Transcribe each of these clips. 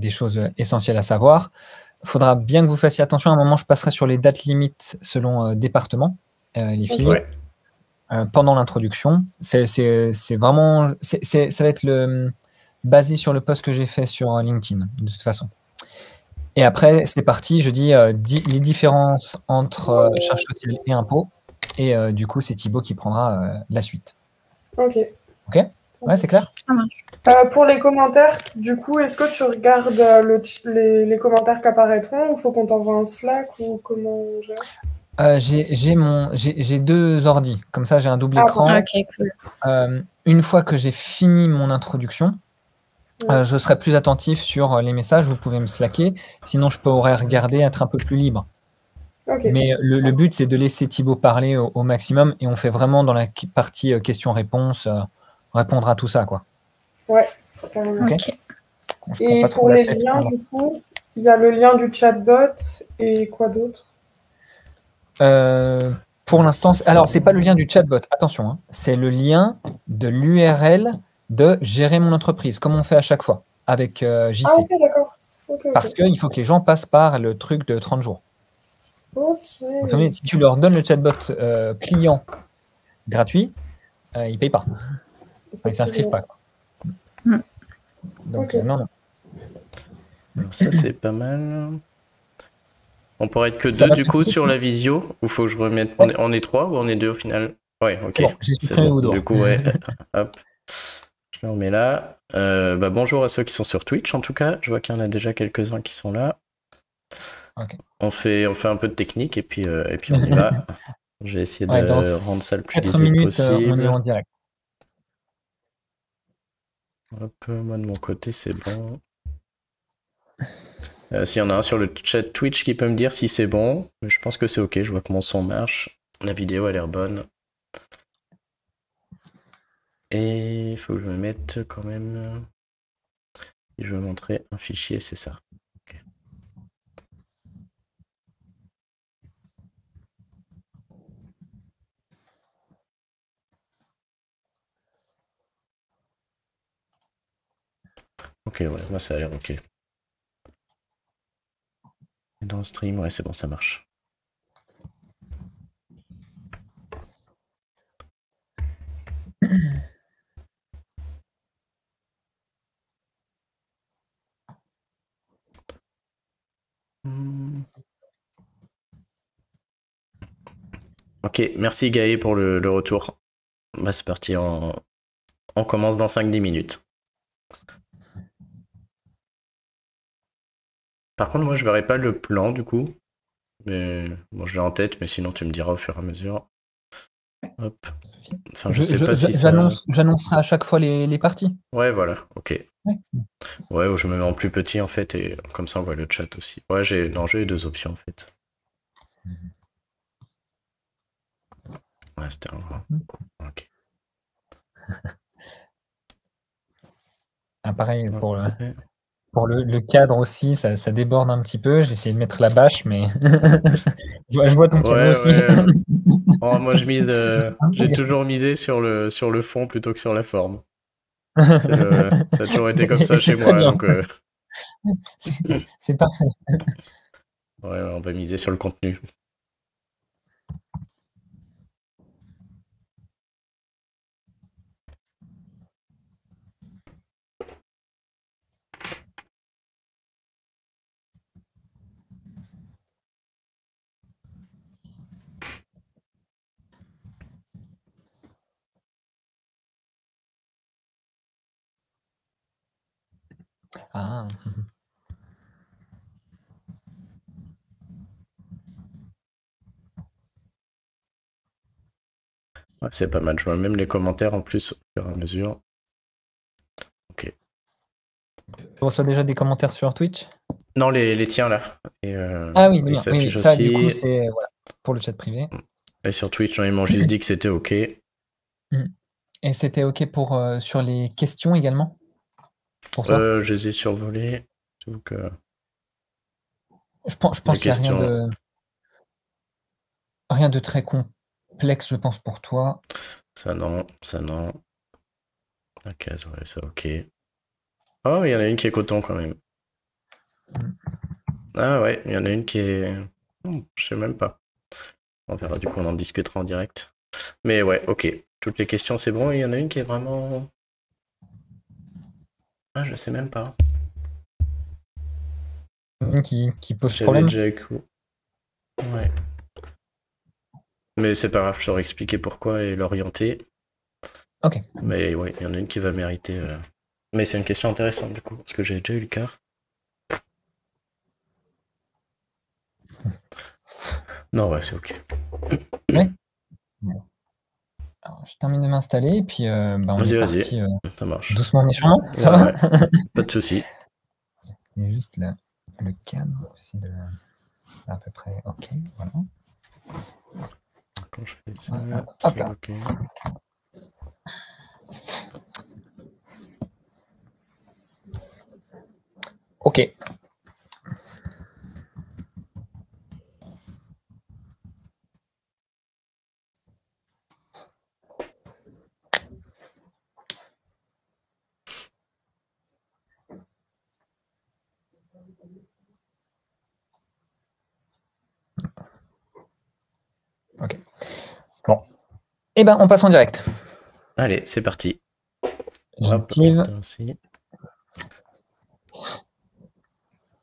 des choses essentielles à savoir. Il faudra bien que vous fassiez attention. À un moment, je passerai sur les dates limites selon département, les filles. Ouais. Pendant l'introduction. C'est vraiment... ça va être basé sur le post que j'ai fait sur LinkedIn, de toute façon. Et après, c'est parti. Je dis les différences entre charges sociales et impôts. Et du coup, c'est Thibaut qui prendra la suite. Ok. Ok. Ouais, c'est clair. Ça marche. Pour les commentaires, du coup, est-ce que tu regardes les commentaires qui apparaîtront ou faut qu'on t'envoie un Slack ou comment on gère? J'ai 2 ordis. Comme ça, j'ai un double écran. Ah, ok, cool. Une fois que j'ai fini mon introduction, je serai plus attentif sur les messages. Vous pouvez me slacker. Sinon, je pourrais regarder, être un peu plus libre. Okay. Mais le but, c'est de laisser Thibaut parler au maximum. Et on fait vraiment dans la partie questions-réponses, répondre à tout ça, quoi. Ouais, carrément. Okay. Et pour les liens, du coup, il y a le lien du chatbot et quoi d'autre? Pour l'instant, alors c'est pas le lien du chatbot, attention, hein, c'est le lien de l'URL de gérer mon entreprise, comme on fait à chaque fois avec JC. Ah, ok, d'accord. Okay. Parce qu'il faut que les gens passent par le truc de 30 jours. Ok. Donc, si tu leur donnes le chatbot client gratuit, ils ne payent pas. Enfin, ils ne s'inscrivent pas. Donc, non. Alors ça, c'est pas mal. On pourrait être que 2 du coup sur la visio, ou faut que je remette... On est 3 ou on est 2 au final? Ouais, ok. Bon, c'est bon. Du coup, ouais. Hop. Je le remets là. Bonjour à ceux qui sont sur Twitch en tout cas. Je vois qu'il y en a déjà quelques-uns qui sont là. Okay. On fait un peu de technique et puis on y va. Je vais essayer de rendre ça le plus lisible possible. On est en direct. Hop, moi de mon côté, c'est bon. S'il y en a un sur le chat Twitch qui peut me dire si c'est bon, je pense que c'est ok, je vois que mon son marche. La vidéo a l'air bonne. Et il faut que je me mette quand même... Si je veux montrer un fichier, c'est ça. Okay. Ok, ouais, moi ça a l'air ok. Dans le stream, ouais, c'est bon, ça marche. Ok, merci Gaë pour le retour. Bah, c'est parti, on commence dans 5-10 minutes. Par contre, moi je verrai pas le plan du coup. Mais bon, je l'ai en tête, mais sinon tu me diras au fur et à mesure. Hop. Enfin, je sais pas si j'annoncerai à chaque fois les parties. Ouais, voilà, ok. Ouais, ou je me mets en plus petit en fait, et comme ça on voit le chat aussi. Ouais, j'ai 2 options en fait. Ouais, c'était un... Ok. Ah, pareil, pour le cadre aussi, ça déborde un petit peu. J'ai essayé de mettre la bâche, mais je vois ton piano aussi. Ouais. Oh, moi, j'ai toujours misé sur le fond plutôt que sur la forme. Ça a toujours été comme ça chez moi. Donc, c'est parfait. Ouais, on va miser sur le contenu. Ah. Ouais, c'est pas mal. Je vois même les commentaires en plus au fur et à mesure. Ok. Tu reçois déjà des commentaires sur Twitch? Non, les tiens là. Et, ah oui, ils oui, ça du coup c'est pour le chat privé. Et sur Twitch, ils m'ont juste dit que c'était ok. Et c'était ok pour sur les questions également? Pour toi? Je les ai survolés. Donc, je pense qu'il n'y a rien de très complexe, je pense, pour toi. Ça non. La case, ouais, ça ok. Oh, il y en a une qui est coton quand même. Ah ouais, il y en a une qui est... je sais même pas. On verra, du coup, on en discutera en direct. Mais ouais, ok. Toutes les questions, c'est bon. Et il y en a une qui est vraiment... Ah, je sais même pas. Une qui pose J'avais problème. déjà écouté. Ouais. Mais c'est pas grave, je saurais expliquer pourquoi et l'orienter. Ok. Mais ouais, il y en a une qui va mériter... Mais c'est une question intéressante, du coup, parce que j'ai déjà eu le quart. Non, ouais, c'est ok. Ouais. Bon. Alors, je termine de m'installer et puis on est parti ça marche. doucement mais sûrement. Ça va pas de souci. Il y a juste le cadre, j'essaie de à peu près. Ok, voilà. Quand je fais ça, c'est ok. Ok. Ok. Bon. Eh ben, on passe en direct. Allez, c'est parti. J'active.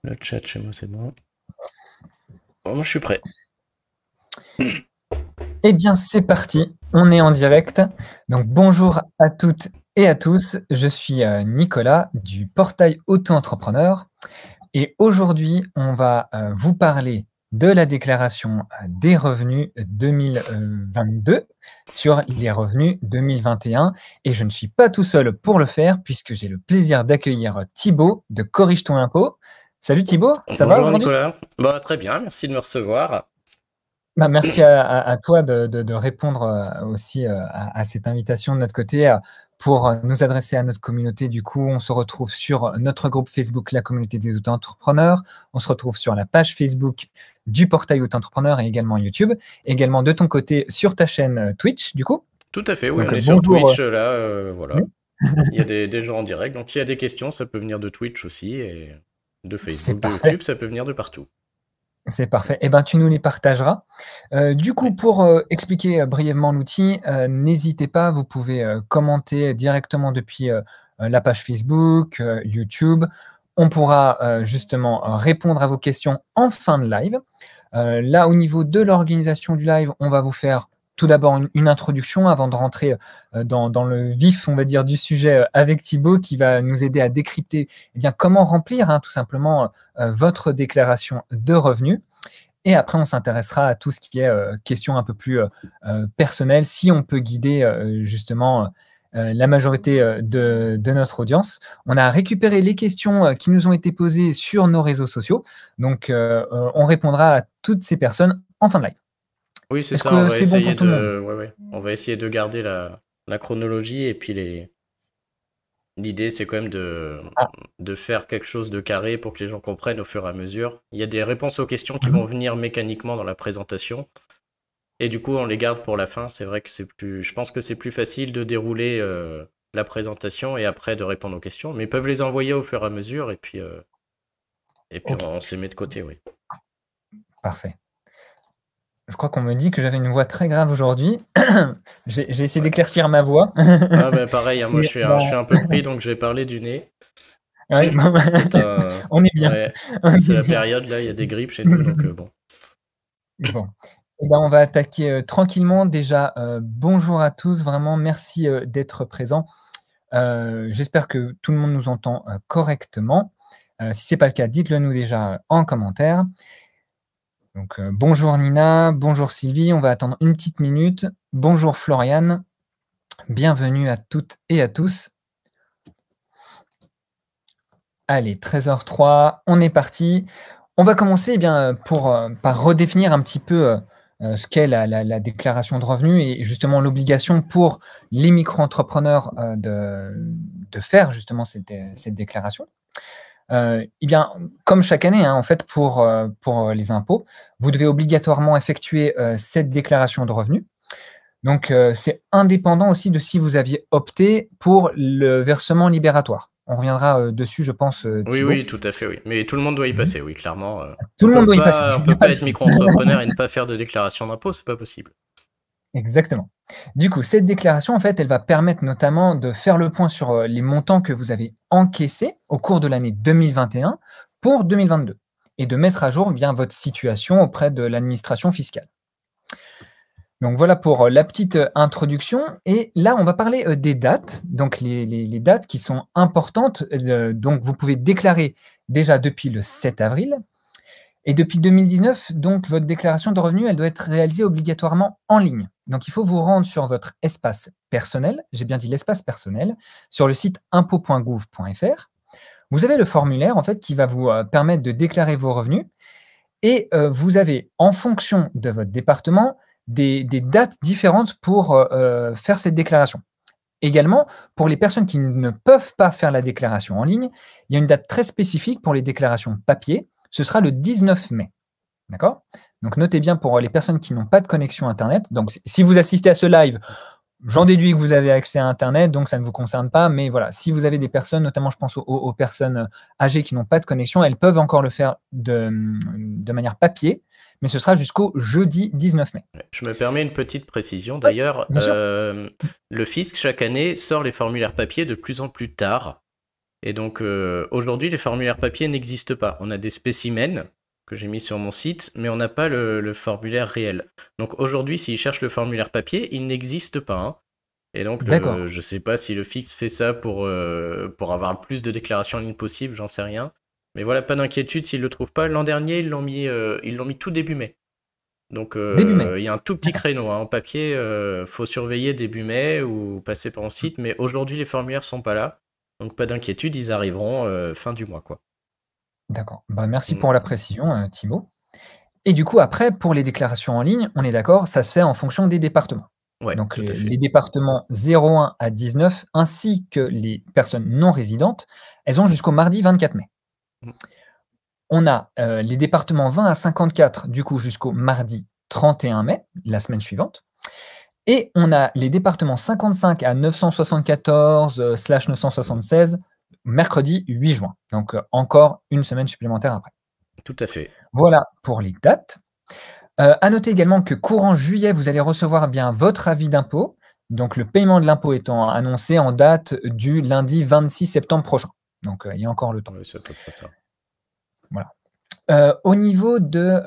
Le chat chez moi, c'est bon. Bon, moi, je suis prêt. Eh bien, c'est parti. On est en direct. Donc, bonjour à toutes et à tous. Je suis Nicolas du portail Auto-entrepreneur. Et aujourd'hui, on va vous parler de la déclaration des revenus 2022 sur les revenus 2021. Et je ne suis pas tout seul pour le faire puisque j'ai le plaisir d'accueillir Thibaut de Corrige ton impôt. Salut Thibaut, ça va aujourd'hui ? Bonjour Nicolas. Très bien, merci de me recevoir. Bah, merci à toi de répondre aussi à cette invitation de notre côté pour nous adresser à notre communauté. Du coup, on se retrouve sur notre groupe Facebook, la communauté des auto-entrepreneurs. On se retrouve sur la page Facebook du portail auto-entrepreneur et également YouTube. Également de ton côté sur ta chaîne Twitch, du coup. Tout à fait, oui, on est sur Twitch, là, voilà. Oui. Il y a des gens en direct, donc s'il y a des questions, ça peut venir de Twitch aussi, et de Facebook, de YouTube, ça peut venir de partout. C'est parfait. Eh ben, tu nous les partageras. Du coup, pour expliquer brièvement l'outil, n'hésitez pas, vous pouvez commenter directement depuis la page Facebook, YouTube. On pourra justement répondre à vos questions en fin de live. Là, au niveau de l'organisation du live, on va vous faire tout d'abord une introduction avant de rentrer dans le vif, on va dire, du sujet avec Thibaut qui va nous aider à décrypter comment remplir tout simplement votre déclaration de revenus. Et après, on s'intéressera à tout ce qui est questions un peu plus personnelles, si on peut guider justement la majorité de notre audience. On a récupéré les questions qui nous ont été posées sur nos réseaux sociaux. Donc, on répondra à toutes ces personnes en fin de live. Oui, c'est ça, on va essayer on va essayer de garder la chronologie et puis l'idée, c'est quand même de faire quelque chose de carré pour que les gens comprennent au fur et à mesure. Il y a des réponses aux questions qui vont venir mécaniquement dans la présentation. Et du coup, on les garde pour la fin. C'est vrai que je pense que c'est plus facile de dérouler la présentation et après de répondre aux questions. Mais ils peuvent les envoyer au fur et à mesure et puis on se les met de côté, oui. Parfait. Je crois qu'on me dit que j'avais une voix très grave aujourd'hui. J'ai essayé d'éclaircir ma voix. Pareil, moi je suis un peu pris, donc je vais parler du nez. Ouais, on est bien. Ouais, c'est la période, là, il y a des grippes chez nous, donc bon. Bon. On va attaquer tranquillement. Déjà, bonjour à tous, vraiment, merci d'être présents. J'espère que tout le monde nous entend correctement. Si ce n'est pas le cas, dites-le nous déjà en commentaire. Donc, bonjour Nina, bonjour Sylvie, on va attendre une petite minute. Bonjour Floriane, bienvenue à toutes et à tous. Allez, 13h03, on est parti. On va commencer par redéfinir un petit peu ce qu'est la déclaration de revenus et justement l'obligation pour les micro-entrepreneurs de faire justement cette déclaration. Comme chaque année, en fait, pour les impôts, vous devez obligatoirement effectuer cette déclaration de revenus. Donc, c'est indépendant aussi de si vous aviez opté pour le versement libératoire. On reviendra dessus, je pense, Thibaut. Oui, tout à fait, oui. Mais tout le monde doit y passer, oui, clairement. Tout le monde doit y passer. On peut pas être micro-entrepreneur et ne pas faire de déclaration d'impôt, c'est pas possible. Exactement. Du coup, cette déclaration, en fait, elle va permettre notamment de faire le point sur les montants que vous avez encaissés au cours de l'année 2021 pour 2022 et de mettre à jour bien votre situation auprès de l'administration fiscale. Donc voilà pour la petite introduction. Et là, on va parler des dates. Donc les dates qui sont importantes. Donc vous pouvez déclarer déjà depuis le 7 avril. Et depuis 2019, donc votre déclaration de revenus, elle doit être réalisée obligatoirement en ligne. Donc il faut vous rendre sur votre espace personnel, j'ai bien dit l'espace personnel, sur le site impôt.gouv.fr. Vous avez le formulaire en fait qui va vous permettre de déclarer vos revenus. Et vous avez, en fonction de votre département, des dates différentes pour faire cette déclaration. Également, pour les personnes qui ne peuvent pas faire la déclaration en ligne, il y a une date très spécifique pour les déclarations papier. Ce sera le 19 mai. D'accord? Donc, notez bien pour les personnes qui n'ont pas de connexion Internet. Donc, si vous assistez à ce live, j'en déduis que vous avez accès à Internet, donc ça ne vous concerne pas. Mais voilà, si vous avez des personnes, notamment je pense aux personnes âgées qui n'ont pas de connexion, elles peuvent encore le faire de manière papier, mais ce sera jusqu'au jeudi 19 mai. Je me permets une petite précision. D'ailleurs, le fisc, chaque année, sort les formulaires papier de plus en plus tard. Et donc, aujourd'hui, les formulaires papier n'existent pas. On a des spécimens que j'ai mis sur mon site, mais on n'a pas le formulaire réel. Donc, aujourd'hui, s'ils cherchent le formulaire papier, il n'existe pas. Hein. Et donc, je ne sais pas si le fisc fait ça pour avoir le plus de déclarations en ligne possible, j'en sais rien. Mais voilà, pas d'inquiétude s'ils ne le trouvent pas. L'an dernier, ils l'ont mis tout début mai. Donc, il y a un tout petit créneau. Hein. En papier, faut surveiller début mai ou passer par mon site. Mais aujourd'hui, les formulaires ne sont pas là. Donc, pas d'inquiétude, ils arriveront fin du mois, quoi. D'accord. Merci pour la précision, Thibaut. Et du coup, après, pour les déclarations en ligne, on est d'accord, ça se fait en fonction des départements. Ouais, donc, les départements 01 à 19, ainsi que les personnes non résidentes, elles ont jusqu'au mardi 24 mai. On a les départements 20 à 54, du coup, jusqu'au mardi 31 mai, la semaine suivante. Et on a les départements 55 à 974/976, mercredi 8 juin. Donc, encore une semaine supplémentaire après. Tout à fait. Voilà pour les dates. À noter également que courant juillet, vous allez recevoir bien votre avis d'impôt. Donc, le paiement de l'impôt étant annoncé en date du lundi 26 septembre prochain. Donc, il y a encore le temps. Oui, c'est pas ça. Voilà. Au niveau de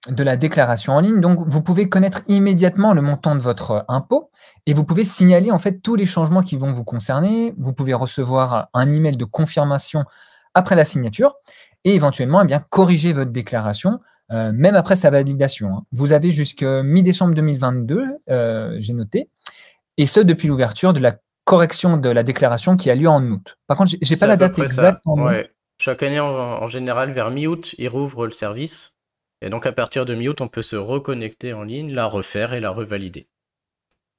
la déclaration en ligne, donc vous pouvez connaître immédiatement le montant de votre impôt et vous pouvez signaler en fait tous les changements qui vont vous concerner. Vous pouvez recevoir un email de confirmation après la signature et éventuellement corriger votre déclaration même après sa validation. Hein. Vous avez jusqu'à mi-décembre 2022, j'ai noté, et ce depuis l'ouverture de la correction de la déclaration qui a lieu en août. Par contre, j'ai pas la date exacte. Chaque année, en général, vers mi-août, ils rouvrent le service. Et donc, à partir de mi-aout, on peut se reconnecter en ligne, la refaire et la revalider.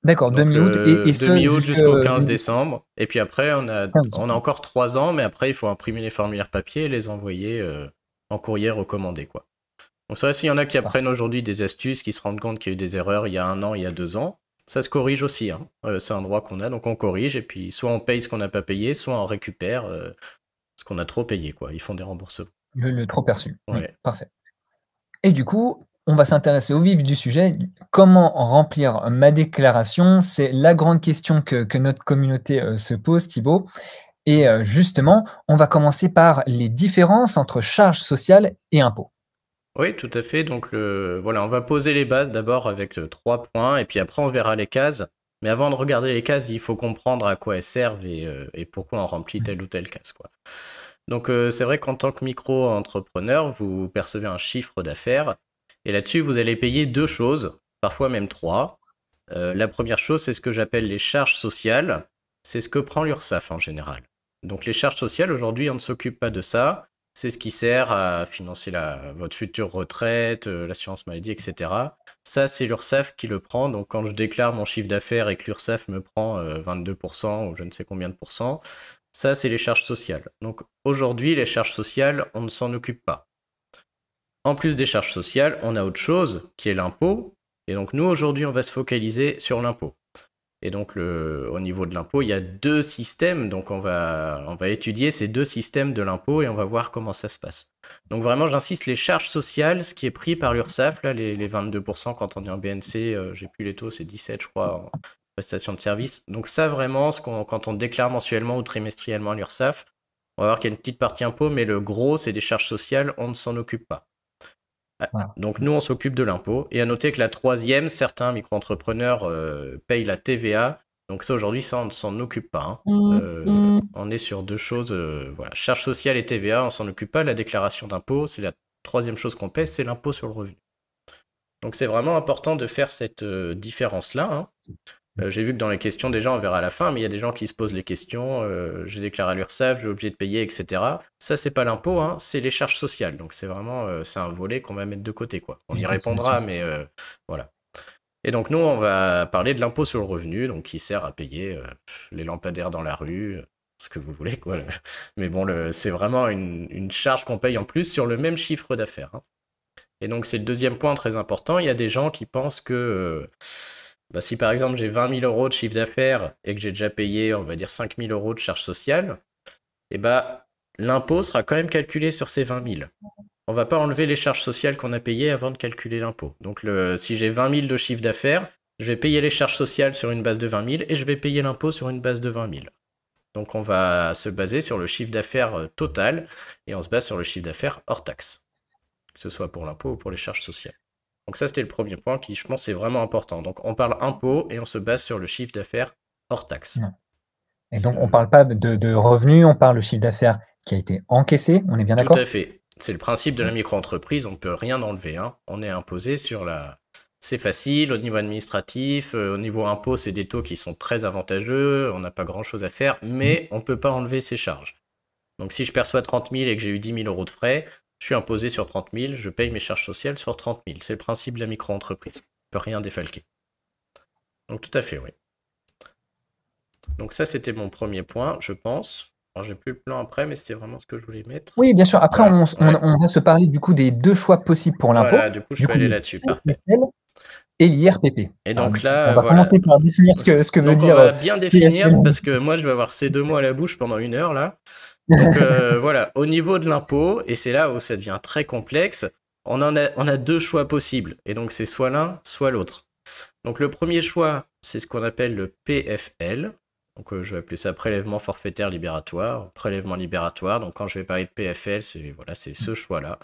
D'accord, de mi-août. De mi-août jusqu'au 15 décembre. Et puis après, on a encore 3 ans, mais après, il faut imprimer les formulaires papier et les envoyer en courrier recommandé, quoi. Donc, ça, s'il y en a qui apprennent aujourd'hui des astuces, qui se rendent compte qu'il y a eu des erreurs il y a 1 an, il y a 2 ans, ça se corrige aussi. Hein. C'est un droit qu'on a, donc on corrige. Et puis, soit on paye ce qu'on n'a pas payé, soit on récupère ce qu'on a trop payé, quoi. Ils font des remboursements. Le trop perçu. Ouais. Oui, parfait. Et du coup, on va s'intéresser au vif du sujet. Comment remplir ma déclaration? C'est la grande question que notre communauté se pose, Thibaut. Et justement, on va commencer par les différences entre charges sociales et impôts. Oui, tout à fait. Donc, voilà, on va poser les bases d'abord avec 3 points, et puis après, on verra les cases. Mais avant de regarder les cases, il faut comprendre à quoi elles servent et pourquoi on remplit telle ou telle case, quoi. Donc, c'est vrai qu'en tant que micro-entrepreneur, vous percevez un chiffre d'affaires. Et là-dessus, vous allez payer 2 choses, parfois même 3. La première chose, c'est ce que j'appelle les charges sociales. C'est ce que prend l'URSSAF en général. Donc, les charges sociales, aujourd'hui, on ne s'occupe pas de ça. C'est ce qui sert à financer votre future retraite, l'assurance maladie, etc. Ça, c'est l'URSSAF qui le prend. Donc, quand je déclare mon chiffre d'affaires et que l'URSSAF me prend 22% ou je ne sais combien de pourcents, ça, c'est les charges sociales. Donc, aujourd'hui, les charges sociales, on ne s'en occupe pas. En plus des charges sociales, on a autre chose qui est l'impôt. Et donc, nous, aujourd'hui, on va se focaliser sur l'impôt. Et donc, au niveau de l'impôt, il y a 2 systèmes. Donc, on va étudier ces 2 systèmes de l'impôt et on va voir comment ça se passe. Donc, vraiment, j'insiste, les charges sociales, ce qui est pris par l'URSSAF, là, les 22% quand on est en BNC, j'ai plus les taux, c'est 17, je crois, en prestation de service. Donc, ça, vraiment, quand on déclare mensuellement ou trimestriellement à l'URSSAF, on va voir qu'il y a une petite partie impôt, mais le gros, c'est des charges sociales, on ne s'en occupe pas. Voilà. Donc nous, on s'occupe de l'impôt. Et à noter que la 3e, certains micro-entrepreneurs payent la TVA. Donc ça, aujourd'hui, ça, on ne s'en occupe pas. Hein. On est sur 2 choses. Voilà, charges sociales et TVA, on s'en occupe pas. La déclaration d'impôt, c'est la 3e chose qu'on paie, c'est l'impôt sur le revenu. Donc c'est vraiment important de faire cette différence-là. Hein. J'ai vu que dans les questions, déjà, on verra à la fin, mais il y a des gens qui se posent les questions. J'ai déclaré à l'URSSAF, j'ai obligé de payer, etc. Ça, c'est pas l'impôt, hein, c'est les charges sociales. Donc, c'est vraiment c'est un volet qu'on va mettre de côté, quoi. On y répondra, mais voilà. Et donc, nous, on va parler de l'impôt sur le revenu, donc qui sert à payer les lampadaires dans la rue, ce que vous voulez, quoi. Mais bon, c'est vraiment une charge qu'on paye en plus sur le même chiffre d'affaires. Hein. Et donc, c'est le 2e point très important. Il y a des gens qui pensent que... si par exemple j'ai 20 000 euros de chiffre d'affaires et que j'ai déjà payé, on va dire 5 000 euros de charges sociales, l'impôt sera quand même calculé sur ces 20 000. On ne va pas enlever les charges sociales qu'on a payées avant de calculer l'impôt. Donc si j'ai 20 000 de chiffre d'affaires, je vais payer les charges sociales sur une base de 20 000 et je vais payer l'impôt sur une base de 20 000. Donc on va se baser sur le chiffre d'affaires total et on se base sur le chiffre d'affaires hors taxe, que ce soit pour l'impôt ou pour les charges sociales. Donc ça, c'était le premier point qui, je pense, est vraiment important. Donc, on parle impôt et on se base sur le chiffre d'affaires hors taxe. Et donc, on ne parle pas de revenus, on parle du chiffre d'affaires qui a été encaissé, on est bien d'accord ? Tout à fait. C'est le principe de la micro-entreprise, on ne peut rien enlever. Hein. On est imposé sur la... C'est facile, au niveau administratif, au niveau impôt, c'est des taux qui sont très avantageux, on n'a pas grand-chose à faire, mais on ne peut pas enlever ces charges. Donc, si je perçois 30 000 et que j'ai eu 10 000 euros de frais, je suis imposé sur 30 000, je paye mes charges sociales sur 30 000. C'est le principe de la micro-entreprise. On ne peut rien défalquer. Donc tout à fait, oui. Donc ça, c'était mon premier point, je pense. Alors, j'ai plus le plan après, mais c'était vraiment ce que je voulais mettre. Oui, bien sûr. Après, voilà. on va se parler du coup des 2 choix possibles pour l'impôt. Voilà, du coup, je peux aller là-dessus. Parfait. Et l'IRPP. Et donc là, on va commencer par définir ce que veut dire. On va bien définir, parce que moi, je vais avoir ces 2 mots à la bouche pendant 1 heure, là. Donc voilà, au niveau de l'impôt, et c'est là où ça devient très complexe, on a 2 choix possibles. Et donc c'est soit l'un, soit l'autre. Donc le premier choix, c'est ce qu'on appelle le PFL. Donc je vais appeler ça prélèvement forfaitaire libératoire, prélèvement libératoire. Donc quand je vais parler de PFL, c'est ce choix-là.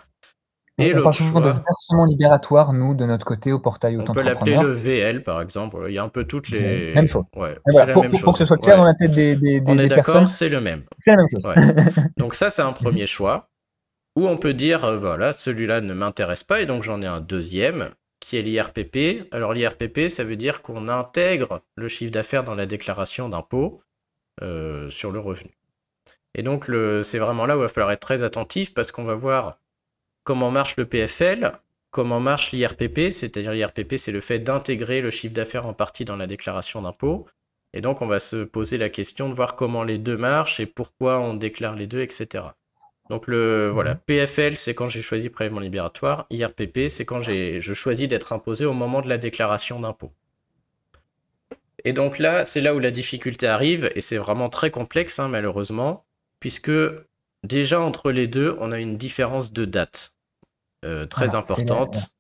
Et l'autre choix, de versement libératoire, nous, de notre côté, au portail auto-entrepreneur. On peut l'appeler le VL, par exemple. Il y a un peu toutes les... Même chose. Ouais, voilà, pour que ce soit clair dans la tête des on est d'accord, c'est le même. C'est la même chose. Ouais. Donc ça, c'est un premier choix. Où on peut dire, voilà, celui-là ne m'intéresse pas, et donc j'en ai un deuxième, qui est l'IRPP. Alors l'IRPP, ça veut dire qu'on intègre le chiffre d'affaires dans la déclaration d'impôt sur le revenu. Et donc c'est vraiment là où il va falloir être très attentif, parce qu'on va voir comment marche le PFL, comment marche l'IRPP, c'est-à-dire l'IRPP, c'est le fait d'intégrer le chiffre d'affaires en partie dans la déclaration d'impôt. Et donc, on va se poser la question de voir comment les 2 marchent et pourquoi on déclare les 2, etc. Donc, voilà, PFL, c'est quand j'ai choisi prélèvement libératoire. IRPP, c'est quand je choisis d'être imposé au moment de la déclaration d'impôt. Et donc là, c'est là où la difficulté arrive, et c'est vraiment très complexe, hein, malheureusement, puisque déjà entre les 2, on a une différence de date. Très importante.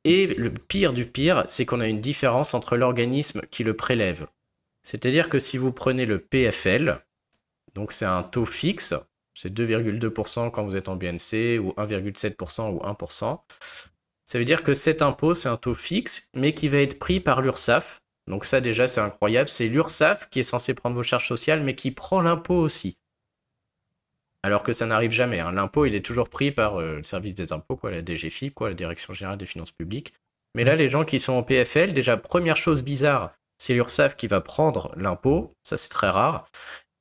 Et le pire du pire, c'est qu'on a une différence entre l'organisme qui le prélève. C'est-à-dire que si vous prenez le PFL, donc c'est un taux fixe, c'est 2,2% quand vous êtes en BNC, ou 1,7% ou 1%, ça veut dire que cet impôt, c'est un taux fixe, mais qui va être pris par l'URSSAF. Donc ça déjà, c'est incroyable, c'est l'URSSAF qui est censé prendre vos charges sociales, mais qui prend l'impôt aussi. Alors que ça n'arrive jamais. Hein. L'impôt, il est toujours pris par le service des impôts, quoi, la DGFiP, quoi, la Direction Générale des Finances Publiques. Mais là, les gens qui sont en PFL, déjà, première chose bizarre, c'est l'URSSAF qui va prendre l'impôt. Ça, c'est très rare.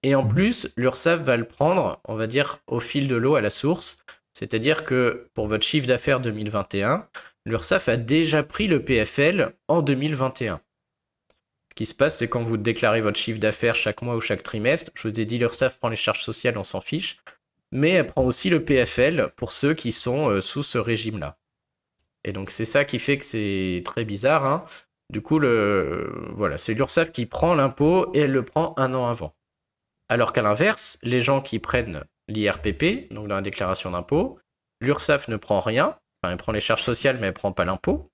Et en plus, l'URSSAF va le prendre, on va dire, au fil de l'eau à la source. C'est-à-dire que pour votre chiffre d'affaires 2021, l'URSSAF a déjà pris le PFL en 2021. Ce qui se passe, c'est quand vous déclarez votre chiffre d'affaires chaque mois ou chaque trimestre, je vous ai dit, l'URSSAF prend les charges sociales, on s'en fiche, mais elle prend aussi le PFL pour ceux qui sont sous ce régime-là. Et donc c'est ça qui fait que c'est très bizarre. Hein. Du coup, voilà, c'est l'URSSAF qui prend l'impôt et elle le prend 1 an avant. Alors qu'à l'inverse, les gens qui prennent l'IRPP, donc dans la déclaration d'impôt, l'URSSAF ne prend rien, enfin elle prend les charges sociales mais elle ne prend pas l'impôt.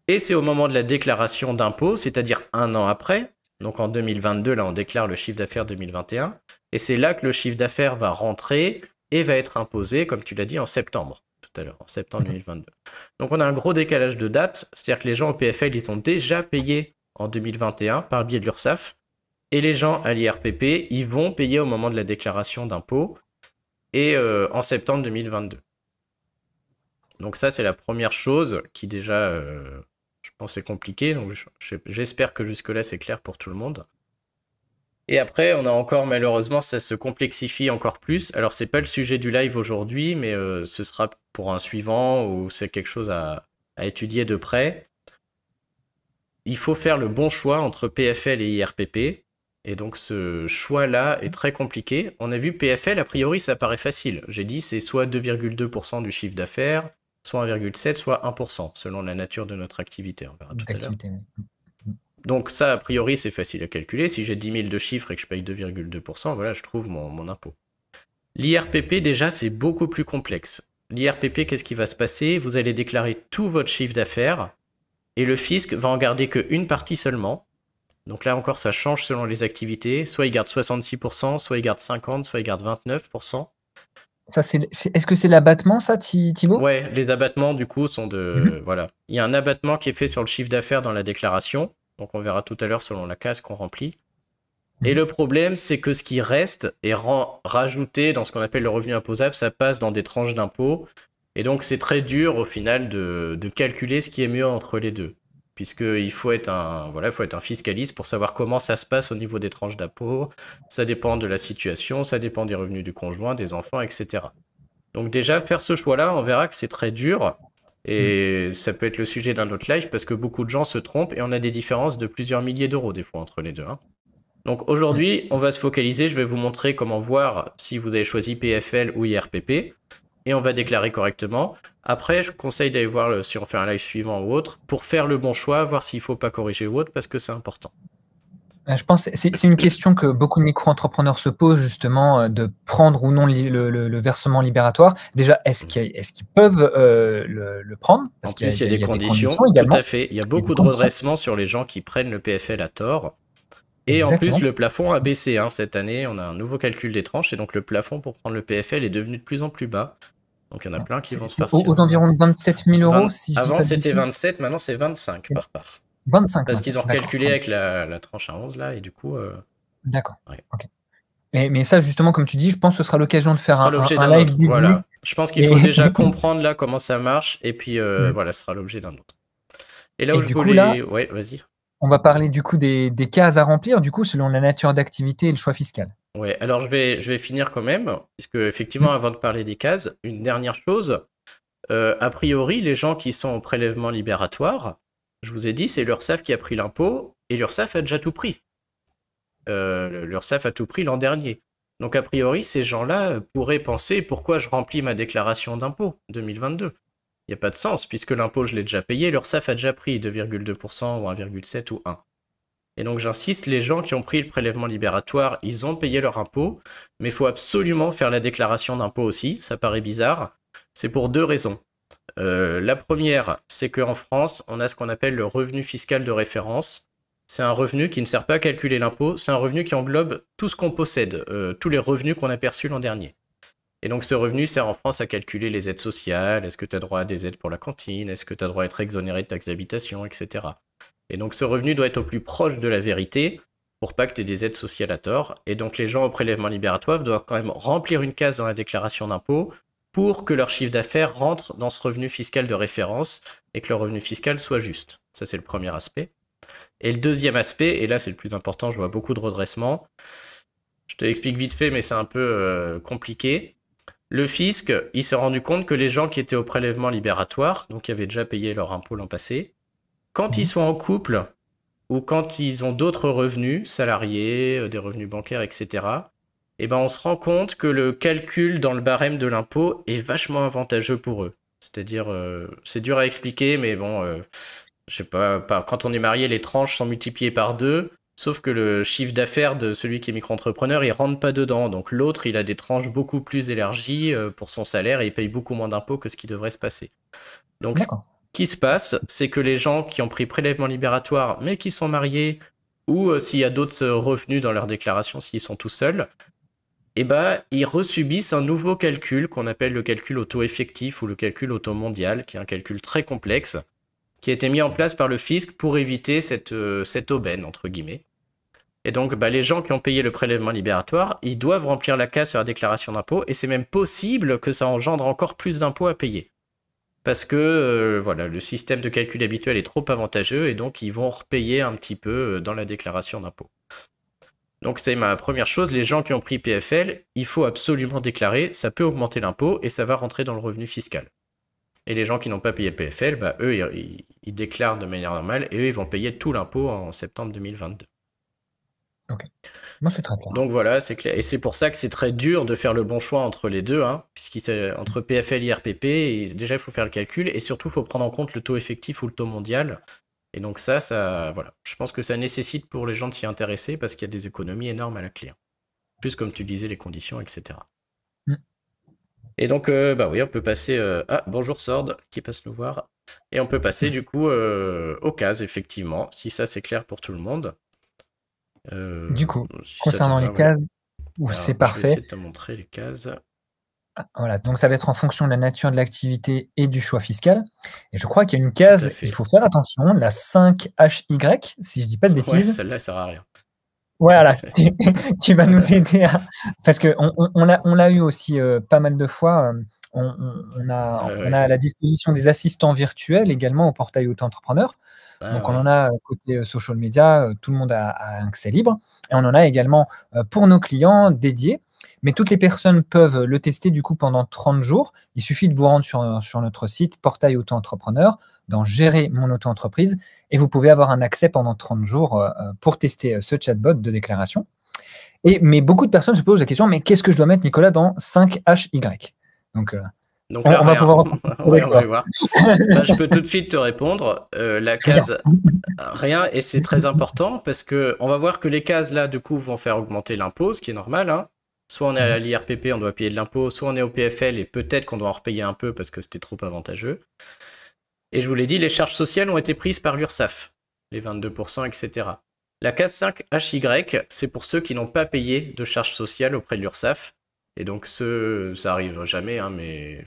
Et c'est au moment de la déclaration d'impôt, c'est-à-dire 1 an après, donc en 2022, là on déclare le chiffre d'affaires 2021, et c'est là que le chiffre d'affaires va rentrer et va être imposé, comme tu l'as dit, en septembre, tout à l'heure, en septembre 2022. Donc on a un gros décalage de date, c'est-à-dire que les gens au PFL, ils ont déjà payé en 2021 par le biais de l'URSSAF, et les gens à l'IRPP, ils vont payer au moment de la déclaration d'impôt et en septembre 2022. Donc ça, c'est la première chose qui déjà, je pense, est compliquée. Donc j'espère que jusque-là, c'est clair pour tout le monde. Et après, on a encore, malheureusement, ça se complexifie encore plus. Alors, c'est pas le sujet du live aujourd'hui, mais ce sera pour un suivant ou c'est quelque chose à étudier de près. Il faut faire le bon choix entre PFL et IRPP. Et donc ce choix-là est très compliqué. On a vu PFL, a priori, ça paraît facile. J'ai dit c'est soit 2,2% du chiffre d'affaires, soit 1,7%, soit 1%, selon la nature de notre activité. On verra tout à l'heure. Donc ça, a priori, c'est facile à calculer. Si j'ai 10 000 de chiffres et que je paye 2,2%, voilà, je trouve mon impôt. L'IRPP, déjà, c'est beaucoup plus complexe. L'IRPP, qu'est-ce qui va se passer? Vous allez déclarer tout votre chiffre d'affaires et le fisc va en garder qu'une partie seulement. Donc là encore, ça change selon les activités. Soit il garde 66%, soit il garde 50%, soit il garde 29%. Ça, est-ce que c'est l'abattement, ça, Thibaut? Ouais, les abattements, du coup, sont de... Voilà. Il y a un abattement qui est fait sur le chiffre d'affaires dans la déclaration. Donc on verra tout à l'heure selon la case qu'on remplit. Et le problème, c'est que ce qui reste est rajouté dans ce qu'on appelle le revenu imposable. Ça passe dans des tranches d'impôt. Et donc c'est très dur, au final, de calculer ce qui est mieux entre les deux. Puisqu'il faut être un fiscaliste pour savoir comment ça se passe au niveau des tranches d'impôt. Ça dépend de la situation, ça dépend des revenus du conjoint, des enfants, etc. Donc déjà, faire ce choix-là, on verra que c'est très dur. Et ça peut être le sujet d'un autre live parce que beaucoup de gens se trompent et on a des différences de plusieurs milliers d'euros des fois entre les deux. Donc aujourd'hui, on va se focaliser, je vais vous montrer comment voir si vous avez choisi PFL ou IRPP. Et on va déclarer correctement. Après, je conseille d'aller voir si on fait un live suivant ou autre, pour faire le bon choix, voir s'il ne faut pas corriger ou autre, parce que c'est important. Je pense que c'est une question que beaucoup de micro-entrepreneurs se posent, justement, de prendre ou non le versement libératoire. Déjà, est-ce qu'ils peuvent le prendre? En plus, il y a des conditions, tout à fait. Il y a beaucoup de redressement sur les gens qui prennent le PFL à tort. Et exactement. En plus, le plafond a baissé. Cette année, on a un nouveau calcul des tranches, et donc le plafond pour prendre le PFL est devenu de plus en plus bas. Donc il y en a plein qui vont se faire aux environs de 27 000 euros. Avant c'était 27, maintenant c'est 25 par part. 25. Parce qu'ils ont recalculé avec la tranche à 11 là, et du coup. D'accord. Ouais. Okay. Mais ça, justement, comme tu dis, je pense que ce sera l'occasion de faire un live dédié. Voilà. Je pense qu'il faut déjà comprendre là comment ça marche, et puis voilà, ce sera l'objet d'un autre. Et là où je voulais. Ouais, vas-y. On va parler du coup des cases à remplir, du coup, selon la nature d'activité et le choix fiscal. Ouais, alors je vais finir quand même, puisque effectivement, avant de parler des cases, une dernière chose. A priori, les gens qui sont au prélèvement libératoire, je vous ai dit, c'est l'URSSAF qui a pris l'impôt, et l'URSSAF a déjà tout pris. L'URSSAF a tout pris l'an dernier. Donc a priori, ces gens-là pourraient penser pourquoi je remplis ma déclaration d'impôt 2022. Il n'y a pas de sens, puisque l'impôt, je l'ai déjà payé, l'URSSAF a déjà pris 2,2% ou 1,7 ou 1. Et donc j'insiste, les gens qui ont pris le prélèvement libératoire, ils ont payé leur impôt, mais il faut absolument faire la déclaration d'impôt aussi, ça paraît bizarre. C'est pour deux raisons. La première, c'est qu'en France, on a ce qu'on appelle le revenu fiscal de référence. C'est un revenu qui ne sert pas à calculer l'impôt, c'est un revenu qui englobe tout ce qu'on possède, tous les revenus qu'on a perçus l'an dernier. Et donc ce revenu sert en France à calculer les aides sociales, est-ce que tu as droit à des aides pour la cantine, est-ce que tu as droit à être exonéré de taxes d'habitation, etc. Et donc ce revenu doit être au plus proche de la vérité pour pas que tu aies des aides sociales à tort. Et donc les gens au prélèvement libératoire doivent quand même remplir une case dans la déclaration d'impôt pour que leur chiffre d'affaires rentre dans ce revenu fiscal de référence et que leur revenu fiscal soit juste. Ça, c'est le premier aspect. Et le deuxième aspect, et là c'est le plus important, je vois beaucoup de redressement. Je te l'explique vite fait, mais c'est un peu compliqué. Le fisc, il s'est rendu compte que les gens qui étaient au prélèvement libératoire, donc qui avaient déjà payé leur impôt l'an passé, quand ils sont en couple ou quand ils ont d'autres revenus, salariés, des revenus bancaires, etc., eh ben on se rend compte que le calcul dans le barème de l'impôt est vachement avantageux pour eux. C'est-à-dire, c'est dur à expliquer, mais bon, je sais pas, quand on est marié, les tranches sont multipliées par 2, sauf que le chiffre d'affaires de celui qui est micro-entrepreneur, il rentre pas dedans. Donc l'autre, il a des tranches beaucoup plus élargies pour son salaire et il paye beaucoup moins d'impôts que ce qui devrait se passer. Donc ce qui se passe, c'est que les gens qui ont pris prélèvement libératoire, mais qui sont mariés, ou s'il y a d'autres revenus dans leur déclaration, s'ils sont tout seuls, ils resubissent un nouveau calcul qu'on appelle le calcul au taux effectif ou le calcul au taux mondial, qui est un calcul très complexe, qui a été mis en place par le fisc pour éviter cette aubaine, entre guillemets. Et donc, les gens qui ont payé le prélèvement libératoire, ils doivent remplir la case sur la déclaration d'impôt, et c'est même possible que ça engendre encore plus d'impôts à payer. Parce que le système de calcul habituel est trop avantageux, et donc ils vont repayer un petit peu dans la déclaration d'impôt. Donc c'est ma première chose, les gens qui ont pris PFL, il faut absolument déclarer, ça peut augmenter l'impôt et ça va rentrer dans le revenu fiscal. Et les gens qui n'ont pas payé le PFL, eux, ils déclarent de manière normale et eux, ils vont payer tout l'impôt en septembre 2022. Ok, moi c'est très clair. Donc voilà, c'est clair. Et c'est pour ça que c'est très dur de faire le bon choix entre les deux, entre PFL et IRPP, et déjà il faut faire le calcul et surtout il faut prendre en compte le taux effectif ou le taux mondial. Et donc voilà. Je pense que ça nécessite pour les gens de s'y intéresser parce qu'il y a des économies énormes à la clé. Plus comme tu disais, les conditions, etc. Et donc, oui, on peut passer... bonjour Sword, qui passe nous voir. Et on peut passer du coup aux cases, effectivement, si ça c'est clair pour tout le monde. Du coup, concernant les cases, c'est parfait. Je vais essayer de te montrer les cases. Voilà, donc ça va être en fonction de la nature de l'activité et du choix fiscal. Et je crois qu'il y a une case, il faut faire attention, la 5HY, si je dis pas de bêtises. Ouais, celle-là, elle sert à rien. Voilà, qui va nous aider à... Parce qu'on l'a eu aussi pas mal de fois, on a à la disposition des assistants virtuels également au portail auto-entrepreneur. Donc on en a côté social media, tout le monde a un accès libre. Et on en a également pour nos clients dédiés. Mais toutes les personnes peuvent le tester du coup pendant 30 jours. Il suffit de vous rendre sur notre site portail auto-entrepreneur, dans Gérer mon auto-entreprise, et vous pouvez avoir un accès pendant 30 jours pour tester ce chatbot de déclaration. Mais beaucoup de personnes se posent la question, mais qu'est-ce que je dois mettre, Nicolas, dans 5HY? Donc là, on va pouvoir on va voir. Je peux tout de suite te répondre. La case rien, et c'est très important parce que on va voir que les cases là, du coup, vont faire augmenter l'impôt, ce qui est normal, hein. Soit on est à l'IRPP, on doit payer de l'impôt, soit on est au PFL et peut-être qu'on doit en repayer un peu parce que c'était trop avantageux. Et je vous l'ai dit, les charges sociales ont été prises par l'URSSAF, les 22%, etc. La case 5HY, c'est pour ceux qui n'ont pas payé de charges sociales auprès de l'URSSAF. Et donc ça arrive jamais, hein, mais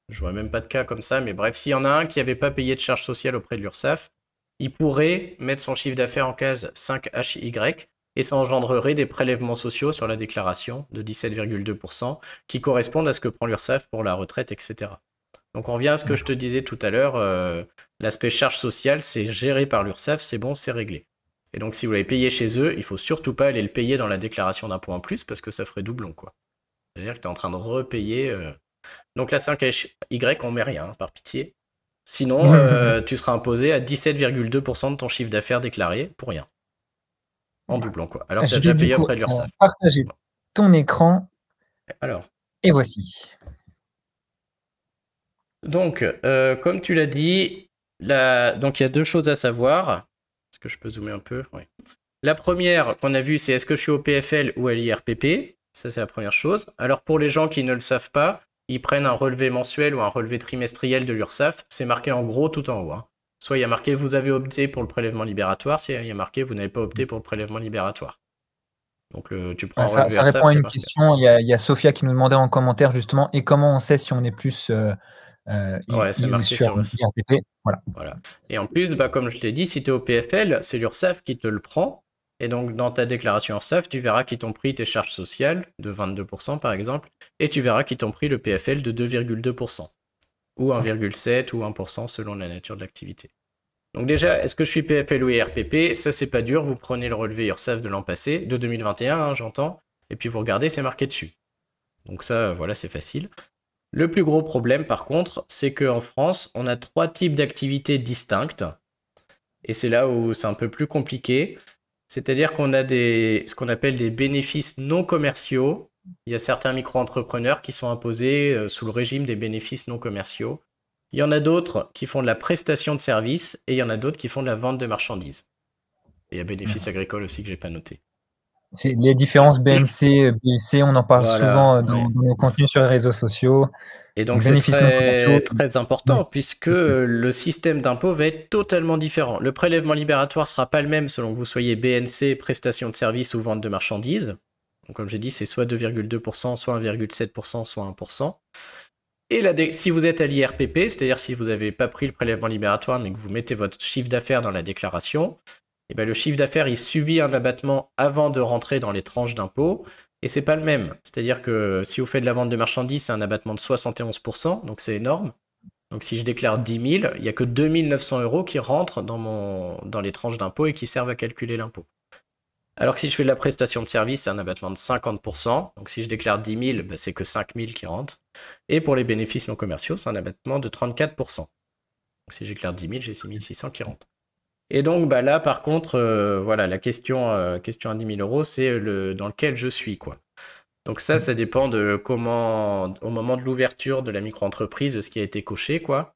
je vois même pas de cas comme ça. Mais bref, s'il y en a un qui n'avait pas payé de charges sociales auprès de l'URSSAF, il pourrait mettre son chiffre d'affaires en case 5HY. Et ça engendrerait des prélèvements sociaux sur la déclaration de 17,2% qui correspondent à ce que prend l'URSSAF pour la retraite, etc. Donc on revient à ce que je te disais tout à l'heure, l'aspect charge sociale, c'est géré par l'URSSAF, c'est bon, c'est réglé. Et donc si vous l'avez payé chez eux, il faut surtout pas aller le payer dans la déclaration d'impôt en plus parce que ça ferait doublon, quoi. C'est-à-dire que tu es en train de repayer... Donc la 5HY, on met rien, hein, par pitié. Sinon, tu seras imposé à 17,2% de ton chiffre d'affaires déclaré pour rien. En doublant, quoi. Alors que tu as déjà payé auprès de l'URSSAF. Partager ton écran. Alors. Et voici. Donc, comme tu l'as dit, donc il y a deux choses à savoir. Est-ce que je peux zoomer un peu? Oui. La première qu'on a vue, c'est est-ce que je suis au PFL ou à l'IRPP? Ça, c'est la première chose. Alors, pour les gens qui ne le savent pas, ils prennent un relevé mensuel ou un relevé trimestriel de l'URSSAF. C'est marqué en gros tout en haut, hein. Soit il y a marqué « Vous avez opté pour le prélèvement libératoire », soit il y a marqué « Vous n'avez pas opté pour le prélèvement libératoire ». Donc tu prends ça répond à une question. Il y a Sophia qui nous demandait en commentaire justement « Et comment on sait si on est plus c'est marqué sur l'IRPP ?» Voilà. Et en plus, comme je t'ai dit, si tu es au PFL, c'est l'URSSAF qui te le prend. Et donc dans ta déclaration URSSAF, tu verras qu'ils t'ont pris tes charges sociales de 22% par exemple, et tu verras qu'ils t'ont pris le PFL de 2,2%. Ou 1,7 ou 1% selon la nature de l'activité. Donc déjà, est-ce que je suis PFL ou IRPP? Ça, c'est pas dur. Vous prenez le relevé URSSAF de l'an passé, de 2021, hein, j'entends, et puis vous regardez, c'est marqué dessus. Donc ça, voilà, c'est facile. Le plus gros problème, par contre, c'est qu'en France, on a 3 types d'activités distinctes. Et c'est là où c'est un peu plus compliqué. C'est-à-dire qu'on a ce qu'on appelle des bénéfices non commerciaux. Il y a certains micro-entrepreneurs qui sont imposés sous le régime des bénéfices non commerciaux. Il y en a d'autres qui font de la prestation de service et il y en a d'autres qui font de la vente de marchandises. Et il y a bénéfices agricoles aussi que j'ai pas noté. C'est les différences BNC, BUC, on en parle souvent dans nos contenus sur les réseaux sociaux. Et donc c'est très important puisque le système d'impôt va être totalement différent. Le prélèvement libératoire sera pas le même selon que vous soyez BNC, prestation de service ou vente de marchandises. Donc comme j'ai dit, c'est soit 2,2%, soit 1,7%, soit 1%. Et si vous êtes à l'IRPP, c'est-à-dire si vous n'avez pas pris le prélèvement libératoire mais que vous mettez votre chiffre d'affaires dans la déclaration, et ben le chiffre d'affaires il subit un abattement avant de rentrer dans les tranches d'impôt. Et c'est pas le même. C'est-à-dire que si vous faites de la vente de marchandises, c'est un abattement de 71%, donc c'est énorme. Donc si je déclare 10 000, il n'y a que 2 900 € qui rentrent dans les tranches d'impôt et qui servent à calculer l'impôt. Alors que si je fais de la prestation de service, c'est un abattement de 50%. Donc si je déclare 10 000, c'est que 5 000 qui rentrent. Et pour les bénéfices non commerciaux, c'est un abattement de 34%. Donc si je déclare 10 000, j'ai 6 600 qui rentrent. Et donc là, par contre, voilà, la question à 10 000 €, c'est dans lequel je suis, quoi. Donc ça dépend de comment, au moment de l'ouverture de la micro-entreprise, ce qui a été coché, quoi.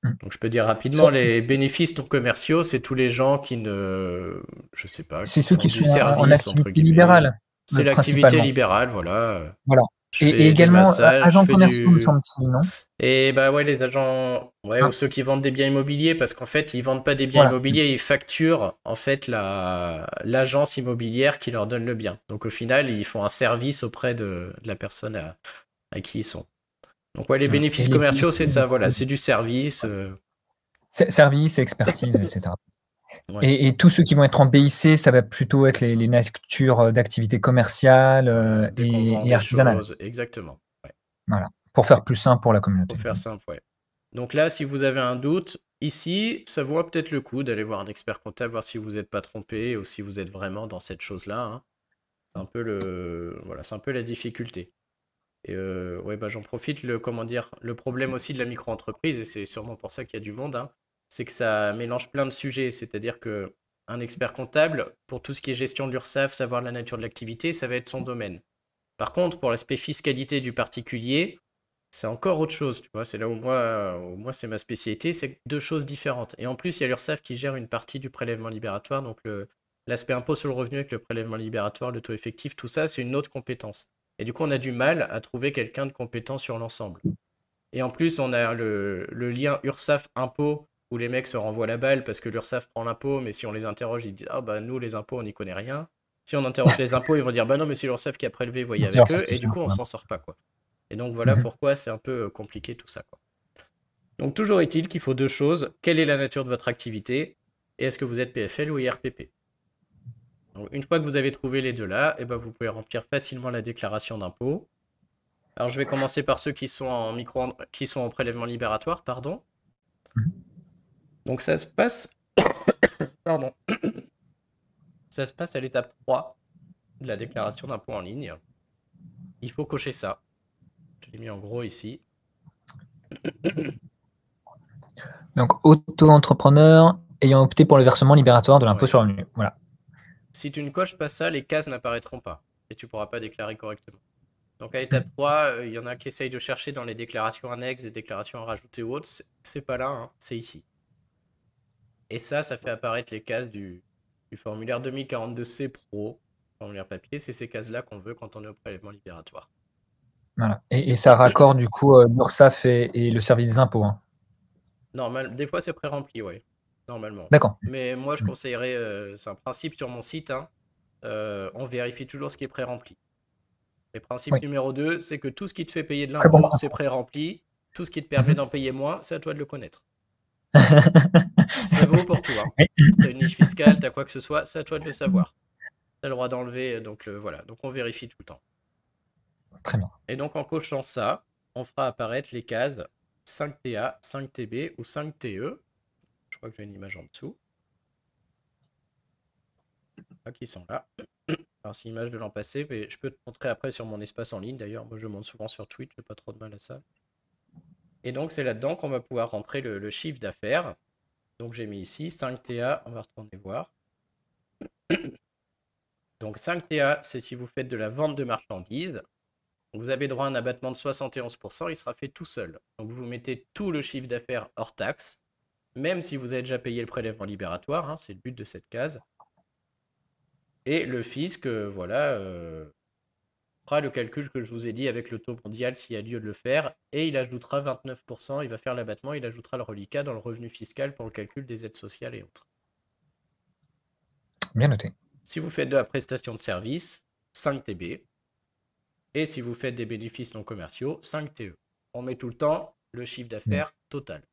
Donc je peux dire rapidement, les bénéfices non commerciaux, c'est tous les gens qui ne, je sais pas, qui font du service, en activité libérale. C'est l'activité libérale, voilà. Voilà. Et également, agents commerciaux, me semble-t-il, non? Et les agents, ou ceux qui vendent des biens immobiliers, parce qu'en fait, ils vendent pas des biens immobiliers, ils facturent en fait l'agence immobilière qui leur donne le bien. Donc au final, ils font un service auprès de la personne à qui ils sont. Donc les bénéfices commerciaux, c'est ça, voilà, c'est du service. Service, expertise, etc. Et tous ceux qui vont être en BIC, ça va plutôt être les natures d'activités commerciales et artisanales. Exactement. Ouais. Voilà, pour faire plus simple pour la communauté. Pour faire simple, ouais. Donc là, si vous avez un doute, ici, ça vaut peut-être le coup d'aller voir un expert comptable, voir si vous n'êtes pas trompé ou si vous êtes vraiment dans cette chose-là. Hein. C'est un peu la difficulté. Et j'en profite, le problème aussi de la micro-entreprise, et c'est sûrement pour ça qu'il y a du monde, hein, c'est que ça mélange plein de sujets. C'est-à-dire qu'un expert comptable, pour tout ce qui est gestion de l'URSSAF, savoir la nature de l'activité, ça va être son domaine. Par contre, pour l'aspect fiscalité du particulier, c'est encore autre chose. Tu vois, c'est là où moi c'est ma spécialité, c'est deux choses différentes. Et en plus, il y a l'URSSAF qui gère une partie du prélèvement libératoire, donc l'aspect impôt sur le revenu avec le prélèvement libératoire, le taux effectif, tout ça, c'est une autre compétence. Et du coup, on a du mal à trouver quelqu'un de compétent sur l'ensemble. Et en plus, on a le lien URSSAF-impôt, où les mecs se renvoient la balle parce que l'URSSAF prend l'impôt, mais si on les interroge, ils disent « Ah bah nous, les impôts, on n'y connaît rien ». Si on interroge les impôts, ils vont dire « Bah non, mais c'est l'URSSAF qui a prélevé, voyez avec eux ». Et du coup, on s'en sort pas, quoi. Et donc voilà pourquoi c'est un peu compliqué tout ça, quoi. Donc toujours est-il qu'il faut deux choses. Quelle est la nature de votre activité? Et est-ce que vous êtes PFL ou IRPP? Donc, une fois que vous avez trouvé les deux là, vous pouvez remplir facilement la déclaration d'impôt. Alors je vais commencer par ceux qui sont en prélèvement libératoire, pardon. Donc ça se passe pardon. Ça se passe à l'étape 3 de la déclaration d'impôt en ligne. Il faut cocher ça. Je l'ai mis en gros ici. Donc auto-entrepreneur ayant opté pour le versement libératoire de l'impôt sur le revenu. Voilà. Si tu ne coches pas ça, les cases n'apparaîtront pas et tu ne pourras pas déclarer correctement. Donc à l'étape 3, il y en a qui essayent de chercher dans les déclarations annexes, des déclarations à rajouter ou autres. C'est pas là, hein, c'est ici. Et ça fait apparaître les cases du formulaire 2042C Pro, formulaire papier. C'est ces cases-là qu'on veut quand on est au prélèvement libératoire. Voilà. Et ça raccorde du coup l'URSSAF et le service des impôts. Hein. Des fois c'est pré-rempli, oui. Normalement. D'accord. Mais moi je conseillerais, c'est un principe sur mon site, hein, on vérifie toujours ce qui est pré-rempli. Et principe numéro 2, c'est que tout ce qui te fait payer de l'impôt, c'est pré-rempli. Tout ce qui te permet d'en payer moins, c'est à toi de le connaître. Ça vaut pour tout. Hein. Tu as une niche fiscale, tu as quoi que ce soit, c'est à toi de le savoir. Tu as le droit d'enlever, donc voilà. Donc on vérifie tout le temps. Très bien. Et donc en cochant ça, on fera apparaître les cases 5TA, 5TB ou 5TE. Je crois que j'ai une image en dessous. Qui sont là. Alors c'est l'image de l'an passé, mais je peux te montrer après sur mon espace en ligne. D'ailleurs, moi je montre souvent sur Twitch, j'ai pas trop de mal à ça. Et donc c'est là-dedans qu'on va pouvoir rentrer le chiffre d'affaires. Donc j'ai mis ici 5TA, on va retourner voir. Donc 5TA, c'est si vous faites de la vente de marchandises. Vous avez droit à un abattement de 71%, il sera fait tout seul. Donc vous mettez tout le chiffre d'affaires hors taxe, même si vous avez déjà payé le prélèvement libératoire, hein, c'est le but de cette case. Et le fisc, voilà, fera le calcul que je vous ai dit avec le taux mondial s'il y a lieu de le faire, et il ajoutera 29%, il va faire l'abattement, il ajoutera le reliquat dans le revenu fiscal pour le calcul des aides sociales et autres. Bien noté. Si vous faites de la prestation de service, 5 TB. Et si vous faites des bénéfices non commerciaux, 5 TE. On met tout le temps le chiffre d'affaires total.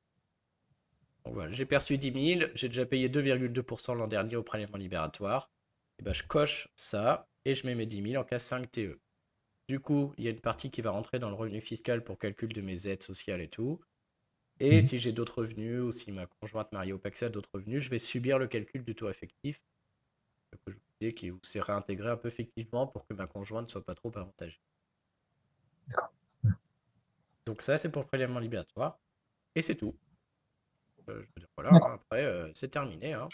Donc voilà, j'ai perçu 10 000, j'ai déjà payé 2,2% l'an dernier au prélèvement libératoire. Et ben, je coche ça et je mets mes 10 000 en cas 5 TE. Du coup, il y a une partie qui va rentrer dans le revenu fiscal pour calcul de mes aides sociales et tout. Et si j'ai d'autres revenus ou si ma conjointe mariée au PACSA a d'autres revenus, je vais subir le calcul du taux effectif que je vous disais qui s'est réintégré un peu fictivement pour que ma conjointe ne soit pas trop avantagée. D'accord. Donc ça, c'est pour le prélèvement libératoire. Et c'est tout. Je veux dire, voilà, hein, après, c'est terminé. Hein.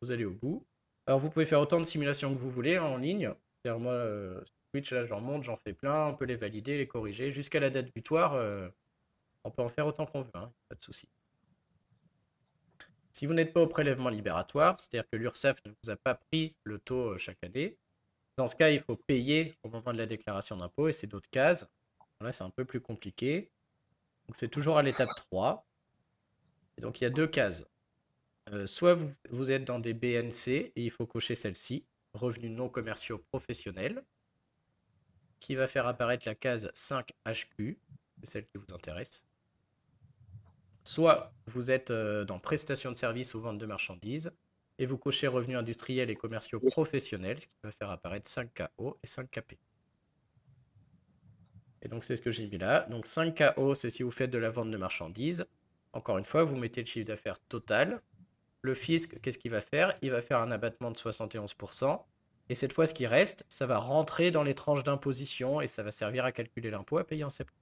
Vous allez au bout. Alors, vous pouvez faire autant de simulations que vous voulez hein, en ligne. C'est-à-dire, moi, Twitch, là, j'en monte, j'en fais plein. On peut les valider, les corriger. Jusqu'à la date butoir, on peut en faire autant qu'on veut. Hein, pas de souci. Si vous n'êtes pas au prélèvement libératoire, c'est-à-dire que l'URSSAF ne vous a pas pris le taux chaque année, dans ce cas, il faut payer au moment de la déclaration d'impôt et c'est d'autres cases. Là, c'est un peu plus compliqué. Donc, c'est toujours à l'étape 3. Et donc, il y a 2 cases. Soit vous êtes dans des BNC et il faut cocher celle-ci, revenus non commerciaux professionnels, qui va faire apparaître la case 5HQ, c'est celle qui vous intéresse. Soit vous êtes dans prestation de services ou vente de marchandises et vous cochez revenus industriels et commerciaux professionnels, ce qui va faire apparaître 5KO et 5KP. Et donc c'est ce que j'ai mis là. Donc 5KO, c'est si vous faites de la vente de marchandises. Encore une fois, vous mettez le chiffre d'affaires total. Le fisc, qu'est-ce qu'il va faire? Il va faire un abattement de 71%. Et cette fois, ce qui reste, ça va rentrer dans les tranches d'imposition et ça va servir à calculer l'impôt à payer en septembre.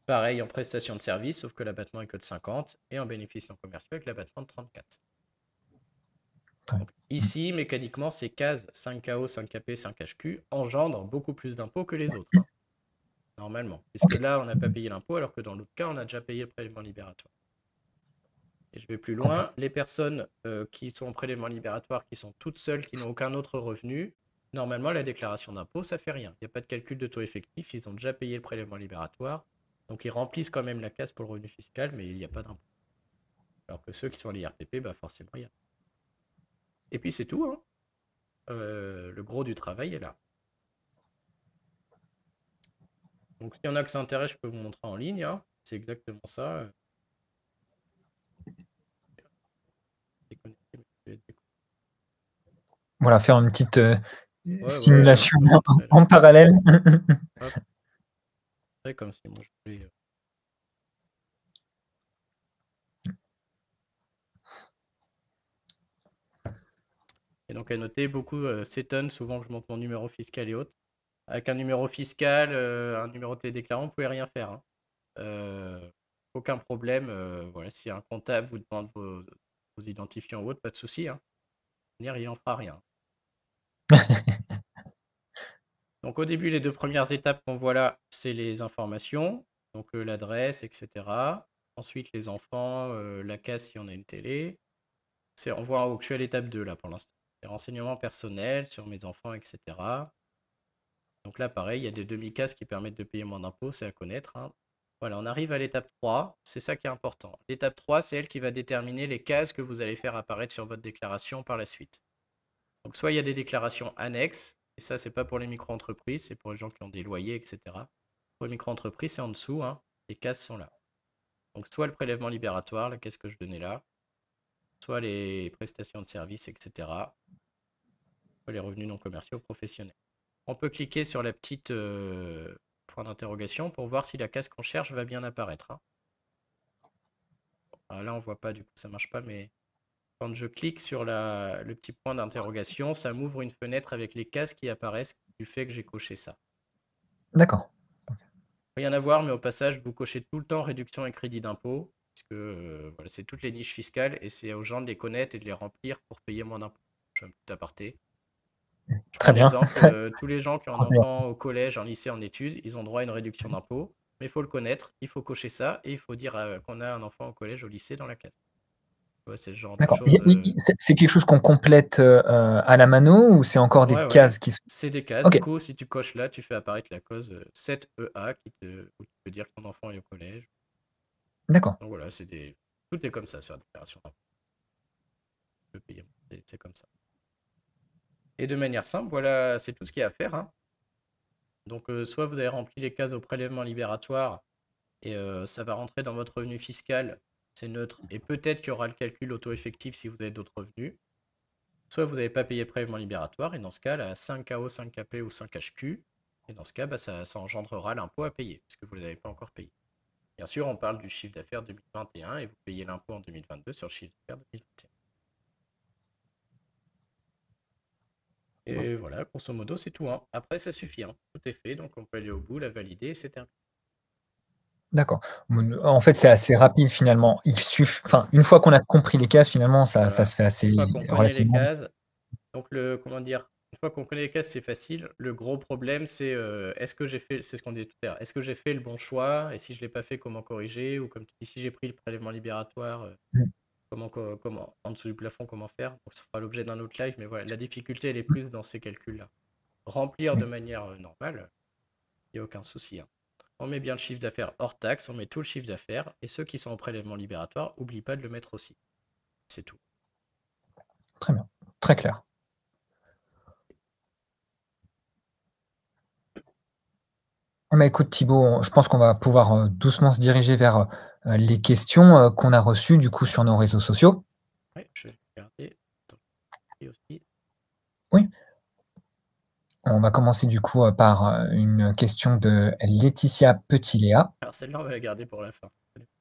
Pareil en prestation de service, sauf que l'abattement est que de 50, et en bénéfices non commerciaux avec l'abattement de 34. Donc, ici, mécaniquement, ces cases 5KO, 5KP, 5HQ engendrent beaucoup plus d'impôts que les autres, hein, normalement. Puisque là, on n'a pas payé l'impôt, alors que dans l'autre cas, on a déjà payé le prélèvement libératoire. Et je vais plus loin, les personnes qui sont en prélèvement libératoire, qui sont toutes seules, qui n'ont aucun autre revenu, normalement, la déclaration d'impôt, ça fait rien. Il n'y a pas de calcul de taux effectif, ils ont déjà payé le prélèvement libératoire. Donc, ils remplissent quand même la case pour le revenu fiscal, mais il n'y a pas d'impôt. Alors que ceux qui sont à l'IRPP, bah forcément, il y a. Et puis, c'est tout. Hein. Le gros du travail est là. Donc, s'il y en a que ça intéresse, je peux vous montrer en ligne. Hein. C'est exactement ça. Voilà, faire une petite simulation en parallèle. C'est comme si moi je voulais... Et donc à noter, beaucoup s'étonnent souvent que je montre mon numéro fiscal et autres. Avec un numéro fiscal, un numéro de télédéclarant, vous ne pouvez rien faire. Hein. Aucun problème. Voilà, si un comptable vous demande vos identifiants ou autres, pas de souci. Hein. Il n'en fera rien. Donc au début, les 2 premières étapes qu'on voit là, c'est les informations. Donc l'adresse, etc. Ensuite, les enfants, la case si on a une télé. On voit que je suis à l'étape 2 là pour l'instant. Les renseignements personnels sur mes enfants, etc. Donc là, pareil, il y a des demi-cases qui permettent de payer moins d'impôts, c'est à connaître. Hein. Voilà, on arrive à l'étape 3, c'est ça qui est important. L'étape 3, c'est elle qui va déterminer les cases que vous allez faire apparaître sur votre déclaration par la suite. Donc soit il y a des déclarations annexes, et ça, c'est pas pour les micro-entreprises, c'est pour les gens qui ont des loyers, etc. Pour les micro-entreprises, c'est en dessous, hein. Les cases sont là. Donc soit le prélèvement libératoire, la caisse que je donnais là, soit les prestations de services, etc. Soit les revenus non commerciaux professionnels. On peut cliquer sur la petite point d'interrogation pour voir si la case qu'on cherche va bien apparaître. Hein. Alors là, on ne voit pas, du coup, ça ne marche pas, mais quand je clique sur le petit point d'interrogation, ça m'ouvre une fenêtre avec les cases qui apparaissent du fait que j'ai coché ça. D'accord. Rien à voir, mais au passage, vous cochez tout le temps réduction et crédit d'impôt, puisque voilà, c'est toutes les niches fiscales et c'est aux gens de les connaître et de les remplir pour payer moins d'impôts. Je fais un petit aparté. Très bien. Exemple, tous les gens qui ont un enfant au collège, en lycée, en études, ils ont droit à une réduction d'impôt. Mais il faut le connaître, il faut cocher ça et il faut dire qu'on a un enfant au collège, au lycée dans la case. Ouais, c'est ce genre de choses. C'est quelque chose qu'on complète à la mano ou c'est encore des cases qui sont... C'est des cases. Du coup, si tu coches là, tu fais apparaître la case 7EA où tu peux dire que ton enfant est au collège. D'accord. Donc voilà, tout est comme ça sur la déclaration d'impôt. Tu peux payer, c'est comme ça. Et de manière simple, voilà, c'est tout ce qu'il y a à faire. Hein. Donc, soit vous avez rempli les cases au prélèvement libératoire et ça va rentrer dans votre revenu fiscal, c'est neutre, et peut-être qu'il y aura le calcul auto-effectif si vous avez d'autres revenus. Soit vous n'avez pas payé prélèvement libératoire, et dans ce cas, là, 5KO, 5KP ou 5HQ, et dans ce cas, ça engendrera l'impôt à payer, puisque vous ne l'avez pas encore payé. Bien sûr, on parle du chiffre d'affaires 2021, et vous payez l'impôt en 2022 sur le chiffre d'affaires 2021. Et voilà, grosso modo, c'est tout. Hein. Après, ça suffit. Hein. Tout est fait, donc on peut aller au bout, la valider, et c'est terminé. D'accord. En fait, c'est assez rapide finalement. Une fois qu'on a compris les cases, finalement, ça se fait assez relativement. Une fois qu'on connaît les cases, donc une fois qu'on connaît les cases, c'est facile. Le gros problème, c'est est-ce que j'ai fait, c'est ce qu'on disait tout à l'heure, est-ce que j'ai fait le bon choix? Et si je ne l'ai pas fait, comment corriger? Ou comme tu dis, si j'ai pris le prélèvement libératoire, comment en dessous du plafond, comment faire? Donc, ça fera l'objet d'un autre live, mais voilà, la difficulté, elle est plus dans ces calculs-là. Remplir de manière normale, il n'y a aucun souci. Hein. On met bien le chiffre d'affaires hors taxe, on met tout le chiffre d'affaires, et ceux qui sont en prélèvement libératoire, n'oublie pas de le mettre aussi. C'est tout. Très bien, très clair. Écoute Thibaut, je pense qu'on va pouvoir doucement se diriger vers les questions qu'on a reçues du coup sur nos réseaux sociaux. Oui, je vais regarder. Aussi. Oui. On va commencer du coup par une question de Laetitia Petit-Léa. Alors celle-là, on va la garder pour la fin.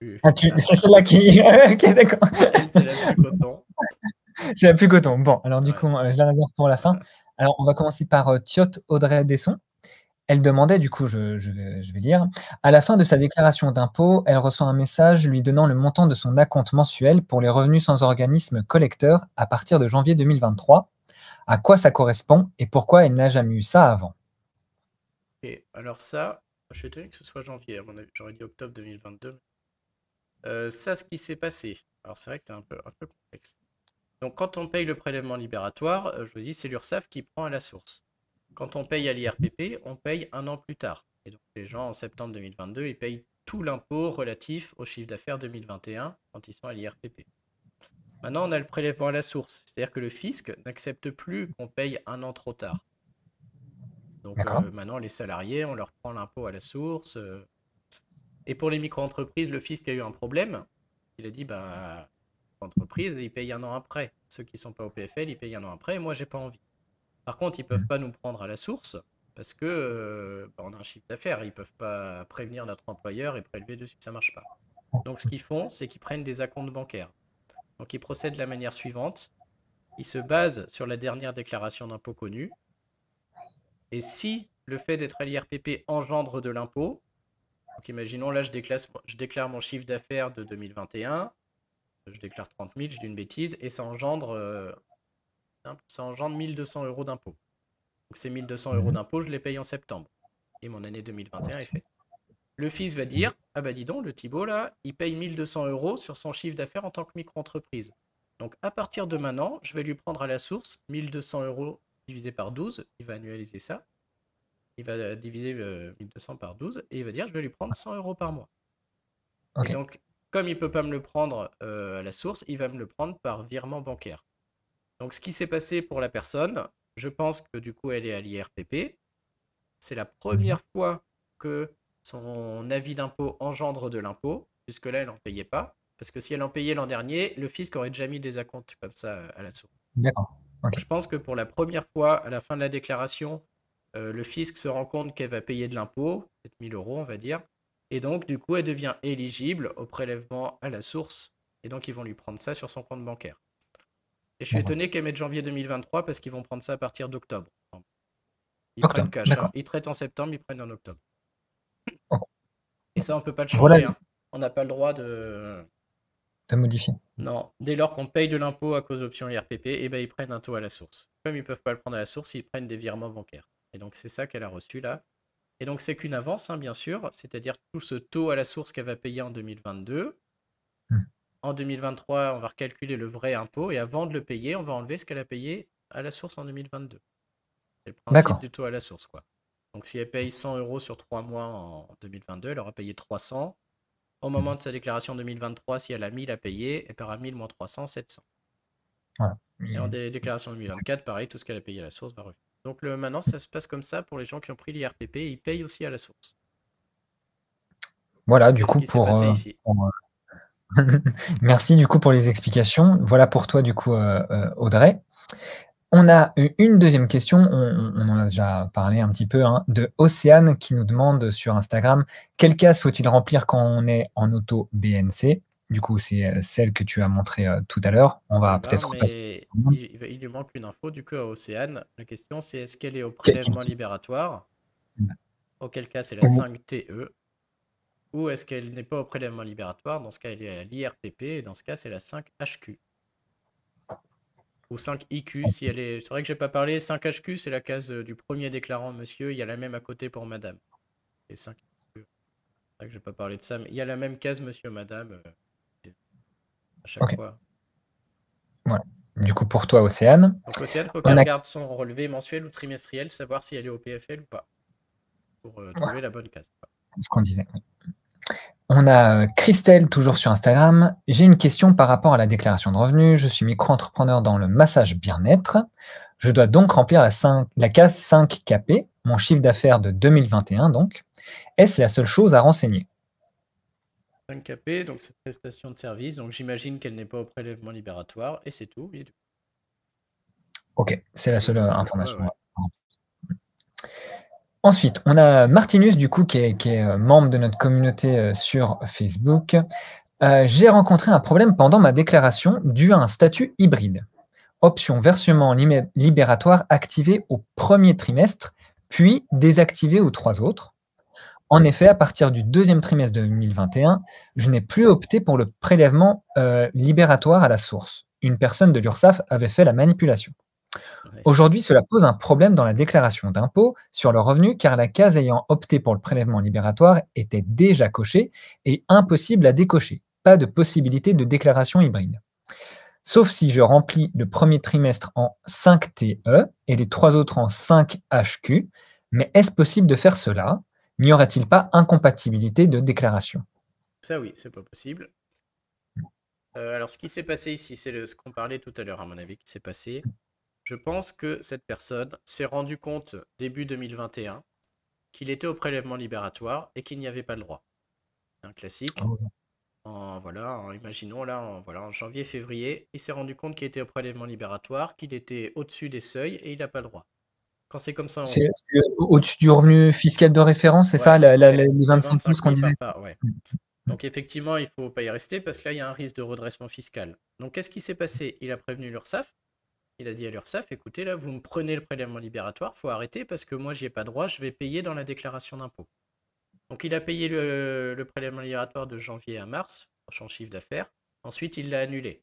C'est celle-là qui... ok, d'accord. C'est la plus coton. C'est la plus coton. Bon, alors du coup, je la réserve pour la fin. Alors, on va commencer par Thiot Audrey Desson. Elle demandait, du coup, je vais lire, à la fin de sa déclaration d'impôt, elle reçoit un message lui donnant le montant de son acompte mensuel pour les revenus sans organisme collecteur à partir de janvier 2023. À quoi ça correspond et pourquoi elle n'a jamais eu ça avant? Et alors ça, je suis étonné que ce soit janvier, à mon avis, j'aurais dit octobre 2022. Ça, ce qui s'est passé, alors c'est vrai que c'est un peu complexe. Donc quand on paye le prélèvement libératoire, je vous dis, c'est l'URSSAF qui prend à la source. Quand on paye à l'IRPP, on paye un an plus tard. Et donc les gens, en septembre 2022, ils payent tout l'impôt relatif au chiffre d'affaires 2021 quand ils sont à l'IRPP. Maintenant, on a le prélèvement à la source, c'est-à-dire que le fisc n'accepte plus qu'on paye un an trop tard. Donc maintenant, les salariés, on leur prend l'impôt à la source. Et pour les micro-entreprises, le fisc a eu un problème. Il a dit, l'entreprise, ils payent un an après. Ceux qui ne sont pas au PFL, ils payent un an après, et moi, j'ai pas envie. Par contre, ils ne peuvent pas nous prendre à la source parce que on a un chiffre d'affaires. Ils ne peuvent pas prévenir notre employeur et prélever dessus. Ça ne marche pas. Donc, ce qu'ils font, c'est qu'ils prennent des acomptes bancaires. Donc, ils procèdent de la manière suivante. Ils se basent sur la dernière déclaration d'impôt connue. Et si le fait d'être à l'IRPP engendre de l'impôt, donc imaginons là, je déclare mon chiffre d'affaires de 2021, je déclare 30 000, je dis une bêtise, et ça engendre 1 200 euros d'impôt. Donc ces 1 200 euros d'impôt, je les paye en septembre. Et mon année 2021 est faite. Le fils va dire, ah bah dis donc, le Thibaut là, il paye 1 200 euros sur son chiffre d'affaires en tant que micro-entreprise. Donc à partir de maintenant, je vais lui prendre à la source 1 200 euros divisé par 12, il va annualiser ça. Il va diviser 1 200 par 12 et il va dire, je vais lui prendre 100 euros par mois. Okay. Et donc, comme il ne peut pas me le prendre à la source, il va me le prendre par virement bancaire. Donc, ce qui s'est passé pour la personne, je pense que du coup, elle est à l'IRPP. C'est la première fois que son avis d'impôt engendre de l'impôt. Jusque-là, elle n'en payait pas. Parce que si elle en payait l'an dernier, le fisc aurait déjà mis des acomptes comme ça à la source. D'accord. Okay. Je pense que pour la première fois, à la fin de la déclaration, le fisc se rend compte qu'elle va payer de l'impôt, peut-être 1 000 euros, on va dire. Et donc, du coup, elle devient éligible au prélèvement à la source. Et donc, ils vont lui prendre ça sur son compte bancaire. Et je suis étonné qu'elle mette janvier 2023 parce qu'ils vont prendre ça à partir d'octobre. Ils prennent cash. Hein. Ils traitent en septembre, ils prennent en octobre. Et ça, on ne peut pas le changer. Voilà. Hein. On n'a pas le droit de... de modifier. Non, dès lors qu'on paye de l'impôt à cause de l'option IRPP, ils prennent un taux à la source. Comme ils ne peuvent pas le prendre à la source, ils prennent des virements bancaires. Et donc c'est ça qu'elle a reçu là. Et donc c'est qu'une avance, bien sûr, c'est-à-dire tout ce taux à la source qu'elle va payer en 2022. En 2023, on va recalculer le vrai impôt et avant de le payer, on va enlever ce qu'elle a payé à la source en 2022. C'est le principe du taux à la source, quoi. Donc si elle paye 100 € sur 3 mois en 2022, elle aura payé 300. Au moment de sa déclaration 2023, si elle a 1000 à payer, elle paiera 1000 moins 300, 700. Voilà. Et en déclaration 2024, pareil, tout ce qu'elle a payé à la source va revenir. Donc maintenant, ça se passe comme ça pour les gens qui ont pris l'IRPP, ils payent aussi à la source. Voilà, du coup, pour merci du coup pour les explications. Voilà pour toi, du coup, Audrey. On a une deuxième question, on en a déjà parlé un petit peu, hein, de Océane qui nous demande sur Instagram quelle case faut-il remplir quand on est en auto BNC. Du coup, c'est celle que tu as montrée tout à l'heure. On va peut-être repasser. Il lui manque une info du coup à Océane. La question c'est est-ce qu'elle est au prélèvement libératoire? Auquel cas c'est la 5TE. Ou est-ce qu'elle n'est pas au prélèvement libératoire? Dans ce cas, elle est à l'IRPP et dans ce cas, c'est la 5HQ. Ou 5IQ si elle est. C'est vrai que j'ai pas parlé. 5HQ, c'est la case du premier déclarant, monsieur. Il y a la même à côté pour madame. Et 5IQ. C'est vrai que j'ai pas parlé de ça, mais il y a la même case, monsieur, madame. À chaque fois. Voilà. Du coup, pour toi, Océane. Donc, Océane, il faut qu'elle regarde son relevé mensuel ou trimestriel, savoir si elle est au PFL ou pas. Pour trouver la bonne case. C'est ce qu'on disait. Oui. On a Christelle, toujours sur Instagram. J'ai une question par rapport à la déclaration de revenus. Je suis micro-entrepreneur dans le massage bien-être. Je dois donc remplir la case 5KP, mon chiffre d'affaires de 2021 donc. Est-ce la seule chose à renseigner? 5KP, donc c'est prestation de service. Donc j'imagine qu'elle n'est pas au prélèvement libératoire et c'est tout. Ok, c'est la seule information. Ouais. Ensuite, on a Martinus, du coup, qui est membre de notre communauté sur Facebook. J'ai rencontré un problème pendant ma déclaration dû à un statut hybride. Option versement libératoire activée au premier trimestre, puis désactivée aux 3 autres. En effet, à partir du deuxième trimestre 2021, je n'ai plus opté pour le prélèvement libératoire à la source. Une personne de l'URSSAF avait fait la manipulation. Aujourd'hui, cela pose un problème dans la déclaration d'impôt sur le revenu car la case ayant opté pour le prélèvement libératoire était déjà cochée et impossible à décocher. Pas de possibilité de déclaration hybride. Sauf si je remplis le premier trimestre en 5TE et les 3 autres en 5HQ. Mais est-ce possible de faire cela? N'y aurait-il pas incompatibilité de déclaration? Ça oui, c'est pas possible. Alors ce qui s'est passé ici, c'est ce qu'on parlait tout à l'heure à mon avis qui s'est passé. Je pense que cette personne s'est rendu compte début 2021 qu'il était au prélèvement libératoire et qu'il n'y avait pas le droit. C'est un classique. Imaginons là, en janvier-février, il s'est rendu compte qu'il était au prélèvement libératoire, qu'il était au-dessus des seuils et il n'a pas le droit. Quand c'est comme ça, c'est au-dessus du revenu fiscal de référence, c'est ça, les 25 000 qu'on disait. Donc effectivement, il ne faut pas y rester parce que là, il y a un risque de redressement fiscal. Donc qu'est-ce qui s'est passé? Il a prévenu l'URSSAF. Il a dit à l'URSSAF, écoutez, là, vous me prenez le prélèvement libératoire, il faut arrêter parce que moi, j'y ai pas droit, je vais payer dans la déclaration d'impôt. Donc il a payé le prélèvement libératoire de janvier à mars, pour son chiffre d'affaires. Ensuite, il l'a annulé.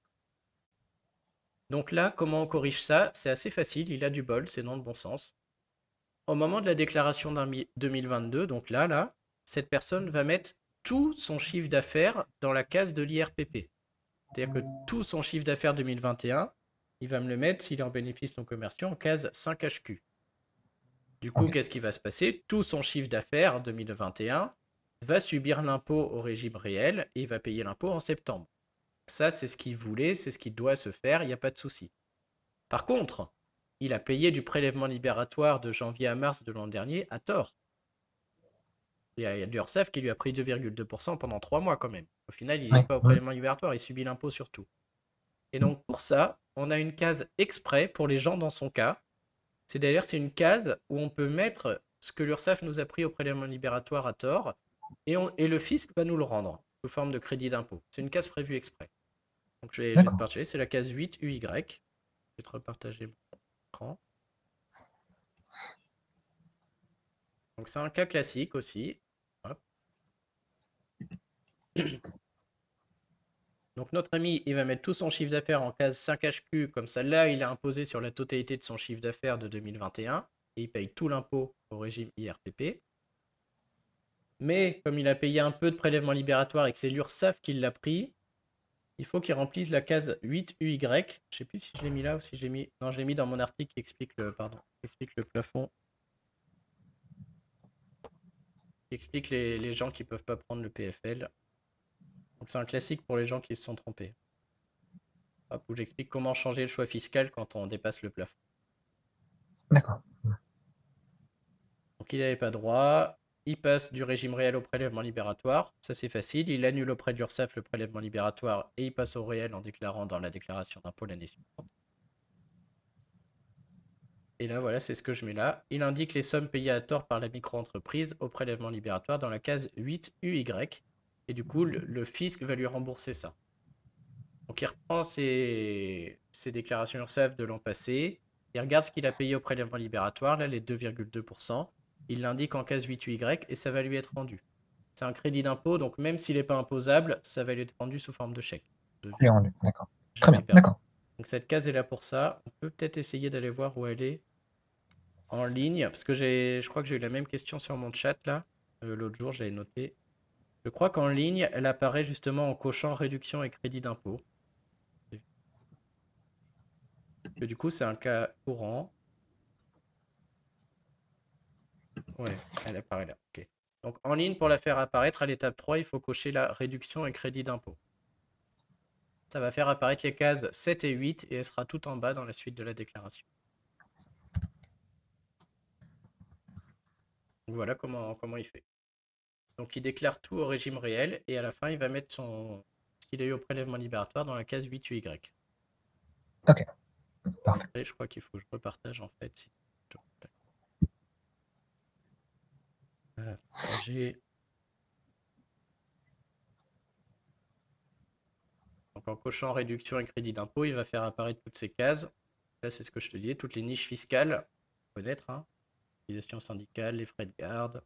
Donc là, comment on corrige ça? C'est assez facile, il a du bol, c'est dans le bon sens. Au moment de la déclaration 2022, donc là, cette personne va mettre tout son chiffre d'affaires dans la case de l'IRPP. C'est-à-dire que tout son chiffre d'affaires 2021, il va me le mettre, s'il est en bénéfice non commerciaux, en case 5HQ. Du coup, qu'est-ce qui va se passer? Tout son chiffre d'affaires 2021 va subir l'impôt au régime réel et il va payer l'impôt en septembre. Ça, c'est ce qu'il voulait, c'est ce qui doit se faire, il n'y a pas de souci. Par contre, il a payé du prélèvement libératoire de janvier à mars de l'an dernier à tort. Il y a l'URSSAF qui lui a pris 2,2% pendant 3 mois quand même. Au final, il n'est pas au prélèvement libératoire, il subit l'impôt sur tout. Et donc pour ça, on a une case exprès pour les gens dans son cas. C'est une case où on peut mettre ce que l'URSSAF nous a pris au prélèvement libératoire à tort et le fisc va nous le rendre sous forme de crédit d'impôt. C'est une case prévue exprès. Donc je vais te partager, c'est la case 8 UY. Je vais te repartager mon écran. Donc c'est un cas classique aussi. Hop. Donc notre ami, il va mettre tout son chiffre d'affaires en case 5HQ, comme ça là, il est imposé sur la totalité de son chiffre d'affaires de 2021, et il paye tout l'impôt au régime IRPP. Mais comme il a payé un peu de prélèvement libératoire et que c'est l'URSSAF qui l'a pris, il faut qu'il remplisse la case 8UY. Je ne sais plus si je l'ai mis là ou si je l'ai mis... Non, je l'ai mis dans mon article qui explique le plafond. Qui explique les gens qui ne peuvent pas prendre le PFL. Donc c'est un classique pour les gens qui se sont trompés. Hop, où j'explique comment changer le choix fiscal quand on dépasse le plafond. D'accord. Donc il n'avait pas droit. Il passe du régime réel au prélèvement libératoire. Ça c'est facile. Il annule auprès de l'URSSAF le prélèvement libératoire et il passe au réel en déclarant dans la déclaration d'impôt l'année suivante. Et là, voilà, c'est ce que je mets là. Il indique les sommes payées à tort par la micro-entreprise au prélèvement libératoire dans la case 8UY. Et du coup, le fisc va lui rembourser ça. Donc il reprend ses déclarations URSSAF de l'an passé. Il regarde ce qu'il a payé au prélèvement libératoire, là les 2,2%. Il l'indique en case 8UY et ça va lui être rendu. C'est un crédit d'impôt, donc même s'il n'est pas imposable, ça va lui être rendu sous forme de chèque. Rendu, d'accord. Très bien, d'accord. Donc cette case est là pour ça. On peut peut-être essayer d'aller voir où elle est en ligne, parce que je crois que j'ai eu la même question sur mon chat là. L'autre jour, j'avais noté. Je crois qu'en ligne, elle apparaît justement en cochant réduction et crédit d'impôt. Et du coup, c'est un cas courant. Ouais, elle apparaît là. Ok. Donc en ligne, pour la faire apparaître, à l'étape 3, il faut cocher la réduction et crédit d'impôt. Ça va faire apparaître les cases 7 et 8 et elle sera tout en bas dans la suite de la déclaration. Donc voilà comment il fait. Donc il déclare tout au régime réel et à la fin, il va mettre ce qu'il a eu au prélèvement libératoire dans la case 8UY. Ok, parfait. Et je crois qu'il faut que je repartage en fait. Donc en cochant réduction et crédit d'impôt, il va faire apparaître toutes ces cases. Là, c'est ce que je te disais, toutes les niches fiscales, connaître, hein. Utilisation syndicale, les frais de garde.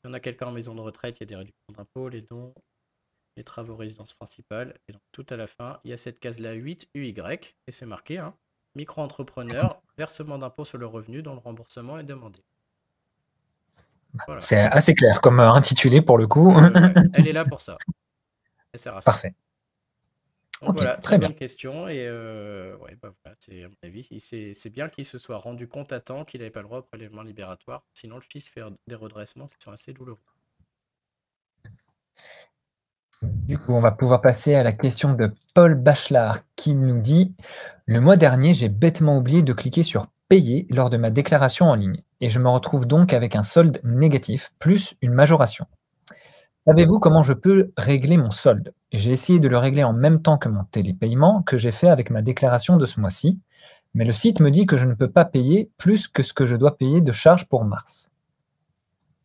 Si on a quelqu'un en maison de retraite, il y a des réductions d'impôt, les dons, les travaux résidence principale. Et donc tout à la fin, il y a cette case-là 8UY, et c'est marqué, hein, micro-entrepreneur, versement d'impôt sur le revenu dont le remboursement est demandé. Voilà. C'est assez clair comme intitulé pour le coup. Elle est là pour ça. Elle sert à ça. Parfait. Donc okay, voilà, très bonne question. Et ouais, bah voilà, c'est à mon avis, c'est bien qu'il se soit rendu compte à temps qu'il n'avait pas le droit au prélèvement libératoire. Sinon, le fisc fait des redressements qui sont assez douloureux. Du coup, on va pouvoir passer à la question de Paul Bachelard qui nous dit « Le mois dernier, j'ai bêtement oublié de cliquer sur « Payer » lors de ma déclaration en ligne et je me retrouve donc avec un solde négatif plus une majoration. Savez-vous comment je peux régler mon solde? J'ai essayé de le régler en même temps que mon télépaiement que j'ai fait avec ma déclaration de ce mois-ci, mais le site me dit que je ne peux pas payer plus que ce que je dois payer de charges pour mars. »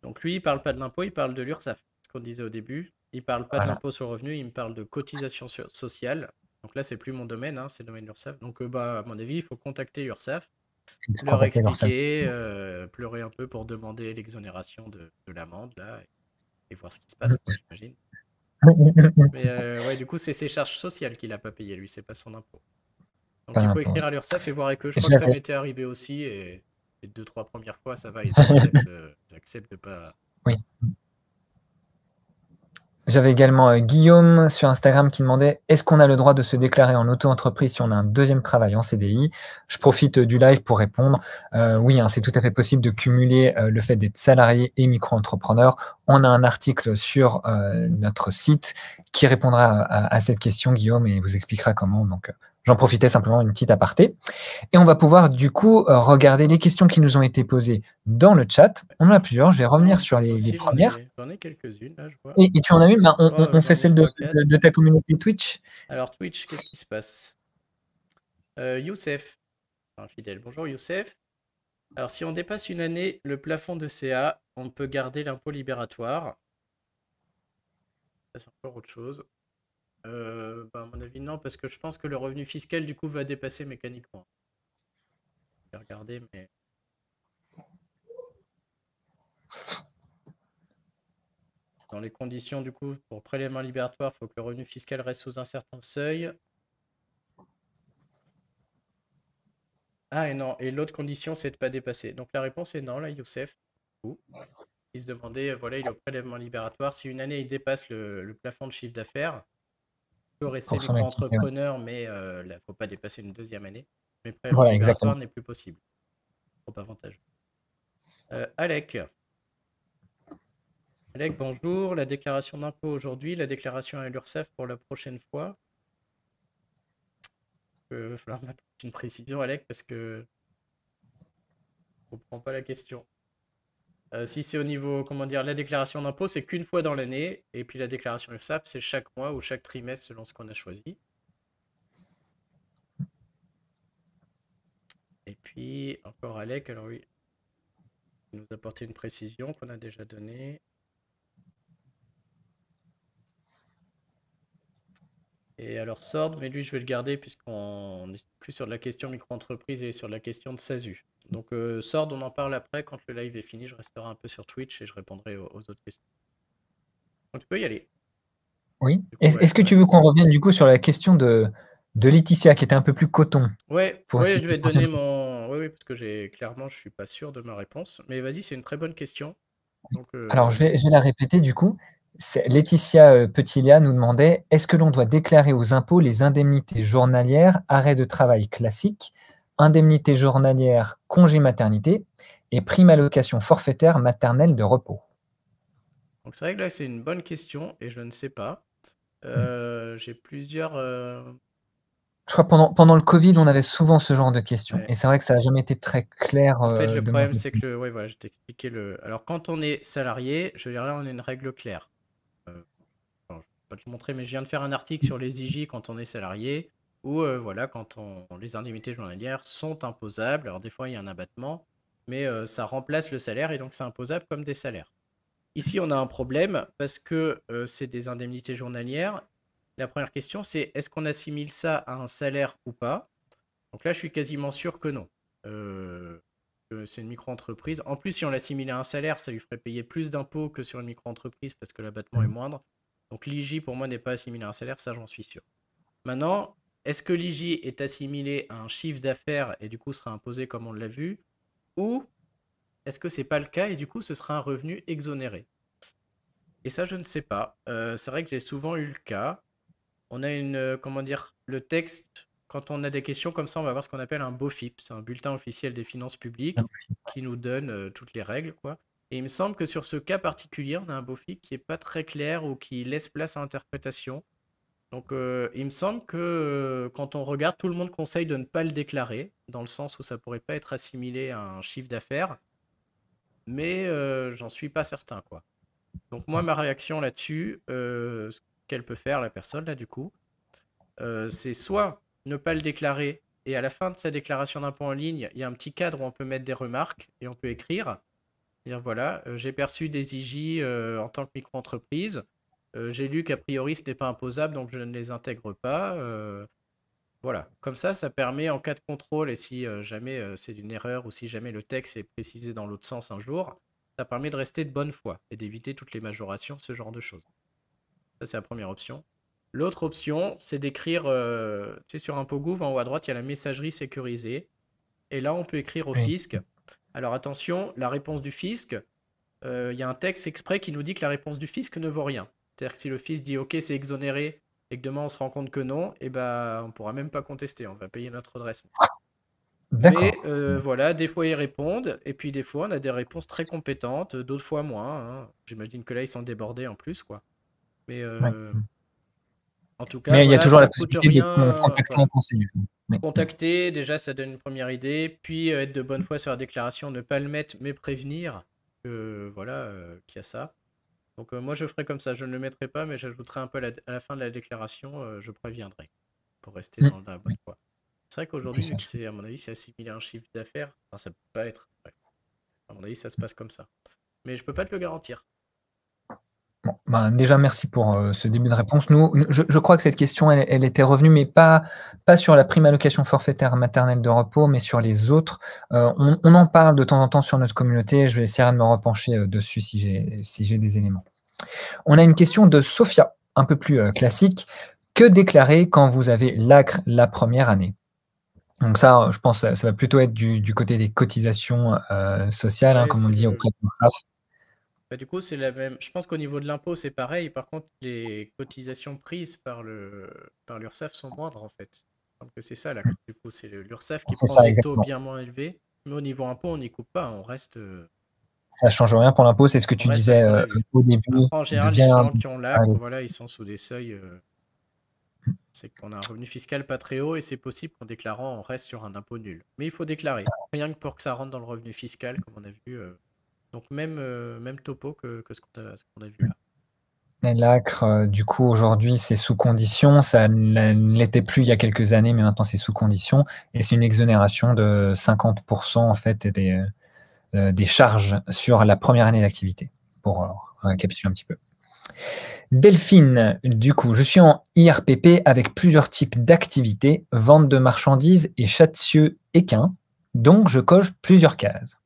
Donc lui, il ne parle pas de l'impôt, il parle de l'URSSAF, ce qu'on disait au début. Il ne parle pas de l'impôt sur le revenu, il me parle de cotisation sociale. Donc là, c'est plus mon domaine, hein, c'est le domaine de l'URSSAF. Donc bah, à mon avis, il faut contacter l'URSSAF, leur expliquer, pleurer un peu pour demander l'exonération de l'amende, là, et voir ce qui se passe, j'imagine. Mais ouais, du coup, c'est ses charges sociales qu'il n'a pas payées, lui, c'est pas son impôt. Donc il faut écrire à l'URSSAF et voir avec eux. Je crois que ça m'était arrivé aussi, et les 2-3 premières fois, ça va, ils acceptent de pas... Oui. J'avais également Guillaume sur Instagram qui demandait « Est-ce qu'on a le droit de se déclarer en auto-entreprise si on a un deuxième travail en CDI ?» Je profite du live pour répondre. Oui, hein, c'est tout à fait possible de cumuler le fait d'être salarié et micro-entrepreneur. On a un article sur notre site qui répondra à cette question, Guillaume, et vous expliquera comment. Donc, j'en profitais simplement une petite aparté. Et on va pouvoir du coup regarder les questions qui nous ont été posées dans le chat. On en a plusieurs, je vais revenir sur les premières. J'en ai quelques-unes, là, je vois. Et tu en as une, on fait celle de ta communauté Twitch. Alors Twitch, qu'est-ce qui se passe? Youssef, un fidèle. Bonjour Youssef. Alors si on dépasse une année le plafond de CA, on peut garder l'impôt libératoire. Ça c'est encore autre chose. Bah, à mon avis non, parce que je pense que le revenu fiscal du coup va dépasser mécaniquement. Je vais regarder, mais... dans les conditions, du coup, pour prélèvement libératoire, il faut que le revenu fiscal reste sous un certain seuil. Ah, et non, et l'autre condition, c'est de ne pas dépasser. Donc la réponse est non, là, Youssef. Il se demandait, voilà, il est au prélèvement libératoire. Si une année, il dépasse le plafond de chiffre d'affaires, il peut rester micro-entrepreneur, mais il ne faut pas dépasser une deuxième année. Mais le prélèvement libératoire n'est plus possible. Trop avantageux. Alec, bonjour. La déclaration d'impôt aujourd'hui, la déclaration à l'URSSAF pour la prochaine fois. Il va falloir m'apporter une précision, Alec, parce que je ne comprends pas la question. Si c'est au niveau, comment dire, la déclaration d'impôt, c'est qu'une fois dans l'année, et puis la déclaration URSSAF, c'est chaque mois ou chaque trimestre selon ce qu'on a choisi. Et puis, encore Alec, alors oui, il nous a apporté une précision qu'on a déjà donnée. Et alors Sord, mais lui je vais le garder puisqu'on est plus sur de la question micro-entreprise et sur de la question de SASU. Donc Sord, on en parle après quand le live est fini, je resterai un peu sur Twitch et je répondrai aux autres questions. Donc tu peux y aller. Oui. Est-ce que tu veux qu'on revienne du coup sur la question de Laetitia qui était un peu plus coton? Ouais, je vais te donner mon... Oui, parce que clairement je suis pas sûr de ma réponse. Mais vas-y, c'est une très bonne question. Donc, alors je vais la répéter du coup. Laetitia Petilia nous demandait: est-ce que l'on doit déclarer aux impôts les indemnités journalières, arrêt de travail classique, indemnités journalières, congé maternité et prime allocation forfaitaire maternelle de repos? Donc c'est vrai que là c'est une bonne question et je ne sais pas. J'ai plusieurs... Je crois que pendant le Covid, on avait souvent ce genre de questions. Ouais. Et c'est vrai que ça n'a jamais été très clair. En fait, le problème, c'est que voilà, je t'ai expliqué Alors, quand on est salarié, je veux dire là, on a une règle claire. Je ne vais pas te le montrer, mais je viens de faire un article sur les IJ quand on est salarié, où voilà, quand les indemnités journalières sont imposables. Alors, des fois, il y a un abattement, mais ça remplace le salaire et donc c'est imposable comme des salaires. Ici, on a un problème parce que c'est des indemnités journalières. La première question, c'est est-ce qu'on assimile ça à un salaire ou pas? Donc là, je suis quasiment sûr que non. C'est une micro-entreprise. En plus, si on l'assimile à un salaire, ça lui ferait payer plus d'impôts que sur une micro-entreprise parce que l'abattement est moindre. Donc l'IJ, pour moi, n'est pas assimilé à un salaire, ça j'en suis sûr. Maintenant, est-ce que l'IJ est assimilé à un chiffre d'affaires et du coup sera imposé comme on l'a vu? Ou est-ce que c'est pas le cas et du coup ce sera un revenu exonéré? Et ça, je ne sais pas. C'est vrai que j'ai souvent eu le cas. On a comment dire, le texte, quand on a des questions comme ça, on va avoir ce qu'on appelle un BOFIP. C'est un bulletin officiel des finances publiques qui nous donne toutes les règles, quoi. Et il me semble que sur ce cas particulier, on a un BOFIP qui n'est pas très clair ou qui laisse place à interprétation. Donc, il me semble que quand on regarde, tout le monde conseille de ne pas le déclarer, dans le sens où ça ne pourrait pas être assimilé à un chiffre d'affaires. Mais j'en suis pas certain, quoi. Donc moi, ma réaction là-dessus, ce qu'elle peut faire, la personne, là, du coup, c'est soit ne pas le déclarer, et à la fin de sa déclaration d'impôt en ligne, il y a un petit cadre où on peut mettre des remarques, et on peut écrire, dire voilà, j'ai perçu des IJ en tant que micro-entreprise, j'ai lu qu'a priori ce n'est pas imposable, donc je ne les intègre pas. Voilà, comme ça permet en cas de contrôle, et si jamais c'est une erreur, ou si jamais le texte est précisé dans l'autre sens un jour, ça permet de rester de bonne foi et d'éviter toutes les majorations, ce genre de choses. Ça, c'est la première option. L'autre option, c'est d'écrire, tu sais, sur ImpôGouv, en haut à droite, il y a la messagerie sécurisée. Et là, on peut écrire au fisc. Alors attention, la réponse du fisc, il y a un texte exprès qui nous dit que la réponse du fisc ne vaut rien. C'est-à-dire que si le fisc dit « Ok, c'est exonéré », et que demain on se rend compte que non, et ben, on ne pourra même pas contester, on va payer notre redressement. Mais voilà, des fois ils répondent, et puis des fois on a des réponses très compétentes, d'autres fois moins. Hein. J'imagine que là ils sont débordés en plus, quoi. Mais en tout cas, mais il y a toujours la possibilité de contacter un conseiller. Contacter, déjà ça donne une première idée, puis être de bonne foi sur la déclaration, ne pas le mettre, mais prévenir que voilà, qu'il y a ça. Donc moi je ferai comme ça, je ne le mettrai pas, mais j'ajouterai un peu à la fin de la déclaration, je préviendrai, pour rester dans la bonne foi. C'est vrai qu'aujourd'hui, vu que c'est, à mon avis, c'est assimilé à un chiffre d'affaires, enfin, ça peut pas être. Ouais. À mon avis, ça se passe comme ça. Mais je peux pas te le garantir. Bon, ben, déjà, merci pour ce début de réponse. Nous, je crois que cette question, elle était revenue, mais pas sur la prime allocation forfaitaire maternelle de repos, mais sur les autres. On en parle de temps en temps sur notre communauté. Je vais essayer de me repencher dessus si j'ai des éléments. On a une question de Sophia, un peu plus classique. Que déclarer quand vous avez l'ACRE la première année? Donc ça, je pense ça va plutôt être du côté des cotisations sociales, Ouais, comme on dit auprès de l'URSSAF. Bah, du coup, c'est la même. Je pense qu'au niveau de l'impôt, c'est pareil. Par contre, les cotisations prises par l'URSSAF sont moindres, en fait. Donc c'est ça, la du coup, c'est l'URSSAF qui prend des taux bien moins élevés. Mais au niveau impôt, on n'y coupe pas, on reste. Ça change rien pour l'impôt, c'est ce que tu disais au début. Après, en général, les gens qui ont l'ACRE, voilà, ils sont sous des seuils. C'est qu'on a un revenu fiscal pas très haut et c'est possible qu'en déclarant, on reste sur un impôt nul. Mais il faut déclarer, rien que pour que ça rentre dans le revenu fiscal, comme on a vu. Donc même topo que ce qu'on a vu là. L'ACRE, du coup, aujourd'hui, c'est sous condition. Ça ne l'était plus il y a quelques années, mais maintenant, c'est sous condition. Et c'est une exonération de 50% en fait des charges sur la première année d'activité, pour récapituler un petit peu. Delphine, du coup, je suis en IRPP avec plusieurs types d'activités, vente de marchandises et Châtieux-Équin, donc je coche plusieurs cases.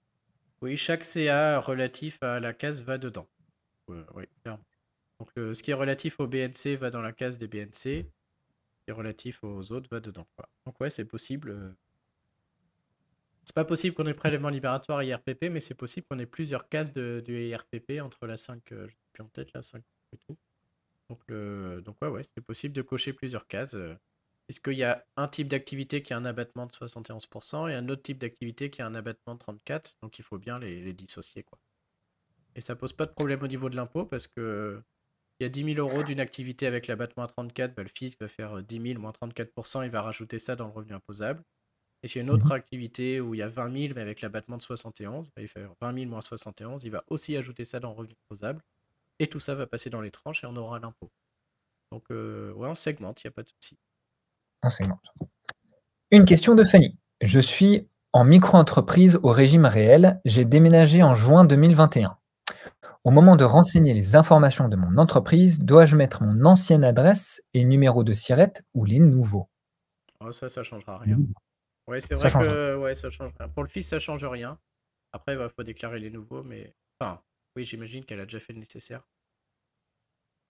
Oui, chaque CA relatif à la case va dedans. Oui, clairement. Donc ce qui est relatif au BNC va dans la case des BNC, ce qui est relatif aux autres va dedans. Donc ouais, c'est possible. C'est pas possible qu'on ait prélèvement libératoire IRPP, mais c'est possible qu'on ait plusieurs cases du IRPP entre la 5, je sais plus en tête, la 5 et tout. Donc ouais, c'est possible de cocher plusieurs cases. Puisqu'il y a un type d'activité qui a un abattement de 71% et un autre type d'activité qui a un abattement de 34%. Donc il faut bien les dissocier, quoi. Et ça pose pas de problème au niveau de l'impôt parce que il y a 10 000 € d'une activité avec l'abattement à 34, bah, le fisc va faire 10 000 moins 34%, il va rajouter ça dans le revenu imposable. Et s'il y a une autre activité où il y a 20 000 mais avec l'abattement de 71, bah, il fait 20 000 moins 71, il va aussi ajouter ça dans le revenu imposable. Et tout ça va passer dans les tranches et on aura l'impôt. Donc ouais, on segmente, il n'y a pas de souci. On segmente. Une question de Fanny. Je suis en micro-entreprise au régime réel. J'ai déménagé en juin 2021. Au moment de renseigner les informations de mon entreprise, dois-je mettre mon ancienne adresse et numéro de SIRET ou les nouveaux? Oh, ça changera rien. Ouais, c'est vrai que ça change rien. Pour le fils, ça change rien. Après, il faut déclarer les nouveaux, mais... Enfin, oui, j'imagine qu'elle a déjà fait le nécessaire.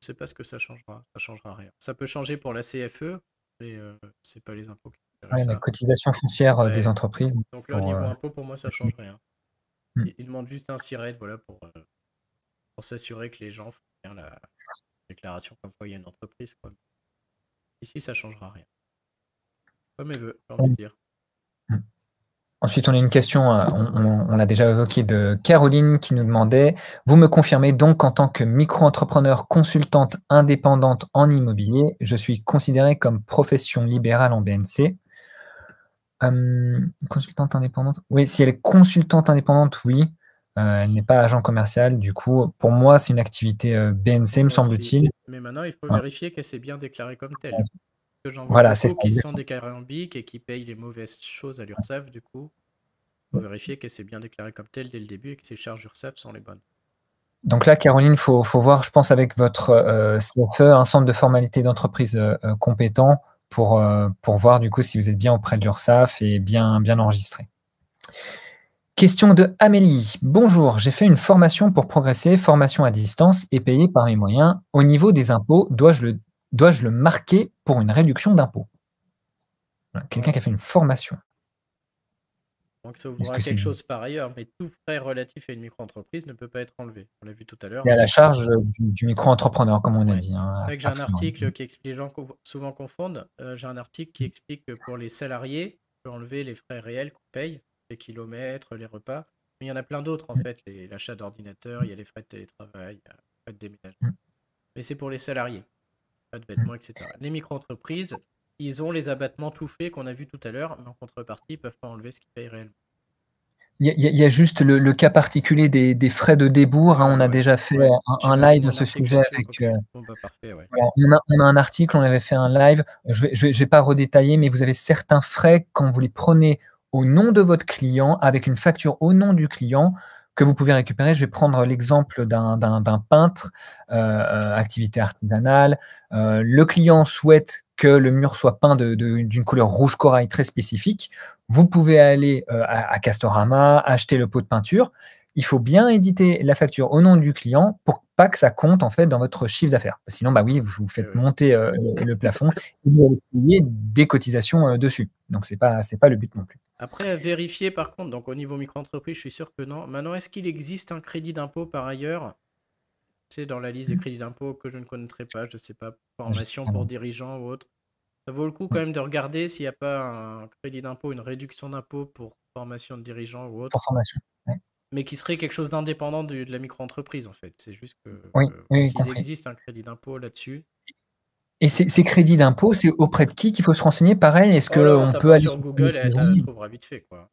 Je sais pas ce que ça changera. Ça changera rien. Ça peut changer pour la CFE, mais c'est pas les impôts qui la cotisation foncière des entreprises. Donc là, au niveau impôt, pour moi, ça change rien. Il demande juste un SIRET, voilà, pour s'assurer que les gens font bien la déclaration comme quoi il y a une entreprise, quoi. Ici, ça changera rien. Comme elle veut, j'ai envie de dire. Ensuite, on a une question, on l'a déjà évoqué, de Caroline qui nous demandait « Vous me confirmez donc qu'en tant que micro-entrepreneur consultante indépendante en immobilier, je suis considérée comme profession libérale en BNC ?» Consultante indépendante? Oui, si elle est consultante indépendante, oui. Elle n'est pas agent commercial. Du coup, pour moi, c'est une activité BNC, me semble-t-il. Mais maintenant, il faut vérifier qu'elle s'est bien déclarée comme telle. Que j'en vois voilà, beaucoup qui sont déclarés en BIC et qui payent les mauvaises choses à l'URSSAF, du coup. Il faut vérifier qu'elle s'est bien déclarée comme telle dès le début et que ses charges URSSAF sont les bonnes. Donc là, Caroline, il faut voir, je pense, avec votre CFE, un centre de formalité d'entreprise compétent pour voir du coup si vous êtes bien auprès de l'URSSAF et bien enregistré. Question de Amélie. Bonjour, j'ai fait une formation pour progresser, formation à distance et payée par mes moyens. Au niveau des impôts, dois-je le marquer pour une réduction d'impôt? Voilà, quelqu'un qui a fait une formation. Donc ça ouvrira quelque chose par ailleurs, mais tout frais relatif à une micro-entreprise ne peut pas être enlevé. On l'a vu tout à l'heure. C'est à la charge du micro-entrepreneur, comme on a dit. J'ai un article qui explique, les gens souvent confondent, j'ai un article qui explique que pour les salariés, on peut enlever les frais réels qu'on paye, les kilomètres, les repas, mais il y en a plein d'autres en fait, l'achat d'ordinateur, il y a les frais de télétravail, il y a les frais de déménagement. Mais c'est pour les salariés, pas de vêtements, etc. Les micro-entreprises, ils ont les abattements tout faits qu'on a vu tout à l'heure, mais en contrepartie, ils ne peuvent pas enlever ce qu'ils payent réellement. Il y a juste le cas particulier des frais de débours. On a déjà fait un live à ce sujet. Parfait, on a un article, on avait fait un live. Je vais pas redétailler, mais vous avez certains frais quand vous les prenez au nom de votre client, avec une facture au nom du client, que vous pouvez récupérer. Je vais prendre l'exemple d'un peintre, activité artisanale. Le client souhaite que le mur soit peint d'une couleur rouge corail très spécifique. Vous pouvez aller à Castorama, acheter le pot de peinture. il faut bien éditer la facture au nom du client pour pas que ça compte en fait dans votre chiffre d'affaires. Sinon, bah oui, vous faites monter le plafond et vous allez payer des cotisations dessus. Donc, c'est pas le but non plus. Après, vérifier par contre, donc au niveau micro-entreprise, je suis sûr que non. Maintenant, est-ce qu'il existe un crédit d'impôt par ailleurs? C'est dans la liste des crédits d'impôt que je ne connaîtrais pas, je ne sais pas, formation pour dirigeants ou autre. Ça vaut le coup quand même de regarder s'il n'y a pas un crédit d'impôt, une réduction d'impôt pour formation de dirigeants ou autre. Pour formation, mais qui serait quelque chose d'indépendant de la micro-entreprise en fait. C'est juste que s'il existe un crédit d'impôt là-dessus. Et ces crédits d'impôt, c'est auprès de qui qu'il faut se renseigner? Pareil, est-ce qu'on peut aller sur Google et tu trouveras vite fait, quoi.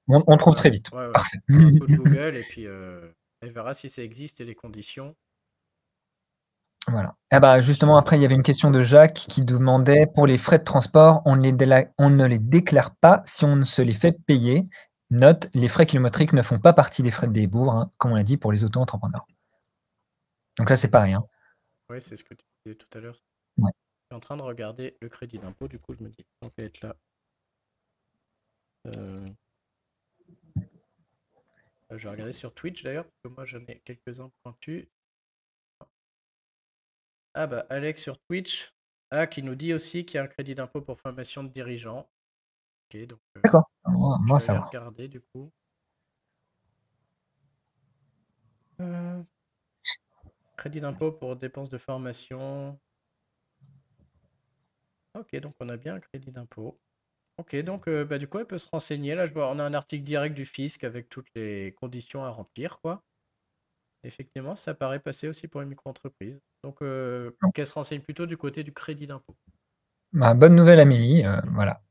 On trouve très vite. Parfait. Un coup de Google et puis elle verra si ça existe et les conditions. Voilà. Ah bah justement, après, il y avait une question de Jacques qui demandait, pour les frais de transport, on ne les déclare pas si on ne se les fait payer. Note, les frais kilométriques ne font pas partie des frais de débours, hein, comme on l'a dit pour les auto-entrepreneurs. Donc là, c'est pareil. Hein. Oui, c'est ce que tu disais tout à l'heure. Ouais. Je suis en train de regarder le crédit d'impôt, du coup, je me dis, on peut être là. Je vais regarder sur Twitch d'ailleurs, parce que moi j'en ai quelques-uns pointus. Ah bah Alex sur Twitch, qui nous dit aussi qu'il y a un crédit d'impôt pour formation de dirigeants. Ok, donc d'accord. Moi je vais regarder du coup. Crédit d'impôt pour dépenses de formation. Ok, donc on a bien un crédit d'impôt. Ok, donc bah, du coup, elle peut se renseigner. Là, je vois, on a un article direct du fisc avec toutes les conditions à remplir, quoi. Effectivement, ça paraît passer aussi pour une micro-entreprise. Donc, qu'elle se renseigne plutôt du côté du crédit d'impôt. Bah, bonne nouvelle, Amélie. Voilà.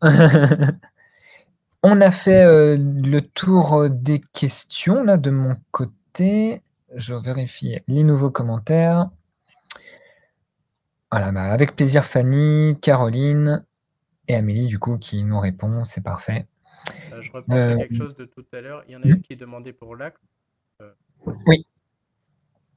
On a fait le tour des questions là de mon côté. Je vérifie les nouveaux commentaires. Voilà, bah, avec plaisir, Fanny, Caroline et Amélie, du coup, qui nous répond. C'est parfait. Je repense à quelque chose de tout à l'heure. Il y en a une qui demandait pour l'AC. Oui.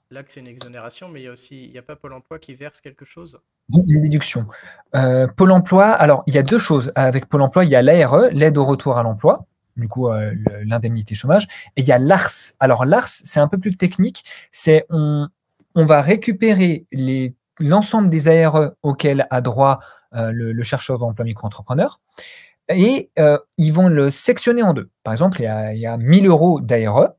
L'AC, c'est une exonération, mais il n'y a pas Pôle emploi qui verse quelque chose? Une déduction. Pôle emploi, alors il y a deux choses. Avec Pôle emploi, il y a l'ARE, l'aide au retour à l'emploi, du coup l'indemnité chômage, et il y a l'ARS. Alors l'ARS, c'est un peu plus technique, c'est on va récupérer l'ensemble des ARE auxquels a droit le chercheur d'emploi micro-entrepreneur, et ils vont le sectionner en deux. Par exemple, il y a 1000 € d'ARE,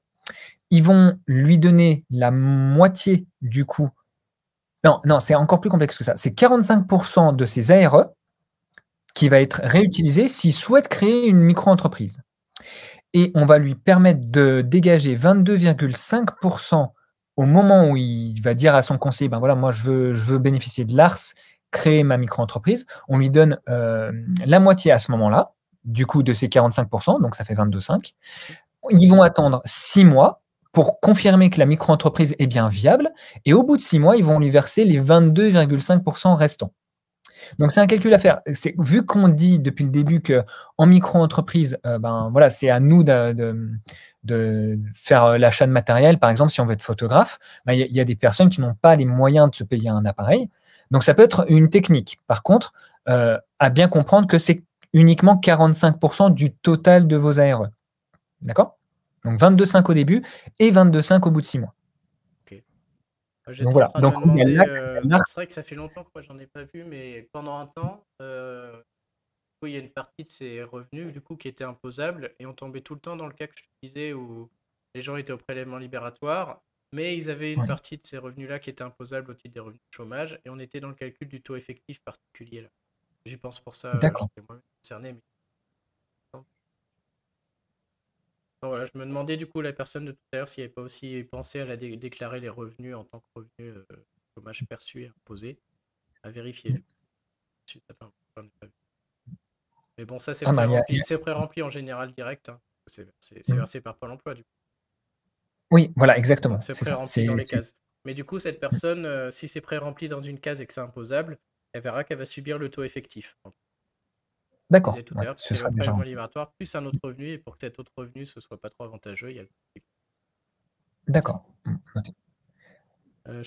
ils vont lui donner la moitié du coût. Non, c'est encore plus complexe que ça. C'est 45% de ces ARE qui va être réutilisé s'il souhaite créer une micro-entreprise. Et on va lui permettre de dégager 22,5% au moment où il va dire à son conseiller, ben voilà, moi je veux bénéficier de l'ARS, créer ma micro-entreprise. On lui donne la moitié à ce moment-là, du coup de ces 45%, donc ça fait 22,5. Ils vont attendre 6 mois pour confirmer que la micro-entreprise est bien viable, et au bout de 6 mois, ils vont lui verser les 22,5% restants. Donc, c'est un calcul à faire. Vu qu'on dit depuis le début qu'en micro-entreprise, ben, voilà, c'est à nous de faire l'achat de matériel. Par exemple, si on veut être photographe, ben, y a des personnes qui n'ont pas les moyens de se payer un appareil. Donc, ça peut être une technique. Par contre, à bien comprendre que c'est uniquement 45% du total de vos ARE. D'accord ? Donc 22,5 au début et 22,5 au bout de 6 mois. Ok. J'étais en train de me demander, c'est vrai que ça fait longtemps que moi j'en ai pas vu, mais pendant un temps, il y a une partie de ces revenus du coup qui était imposable et on tombait tout le temps dans le cas que je te disais où les gens étaient au prélèvement libératoire, mais ils avaient une partie de ces revenus-là qui était imposable au titre des revenus de chômage et on était dans le calcul du taux effectif particulier là. J'y pense pour ça, j'étais moi-même concerné. Mais... Voilà, je me demandais du coup la personne de tout à l'heure s'il n'y avait pas aussi pensé à déclarer les revenus en tant que revenus chômage perçu et imposé, à vérifier. Mais bon, ça c'est pré-rempli. C'est pré-rempli en général direct. Hein. C'est versé par Pôle emploi du coup. Oui, voilà, exactement. C'est pré-rempli dans les cases. Mais du coup, cette personne, si c'est pré-rempli dans une case et que c'est imposable, elle verra qu'elle va subir le taux effectif. D'accord. Tout à l'heure, c'est le prélèvement libératoire plus un autre revenu, et pour que cet autre revenu ne soit pas trop avantageux, il y a le... D'accord.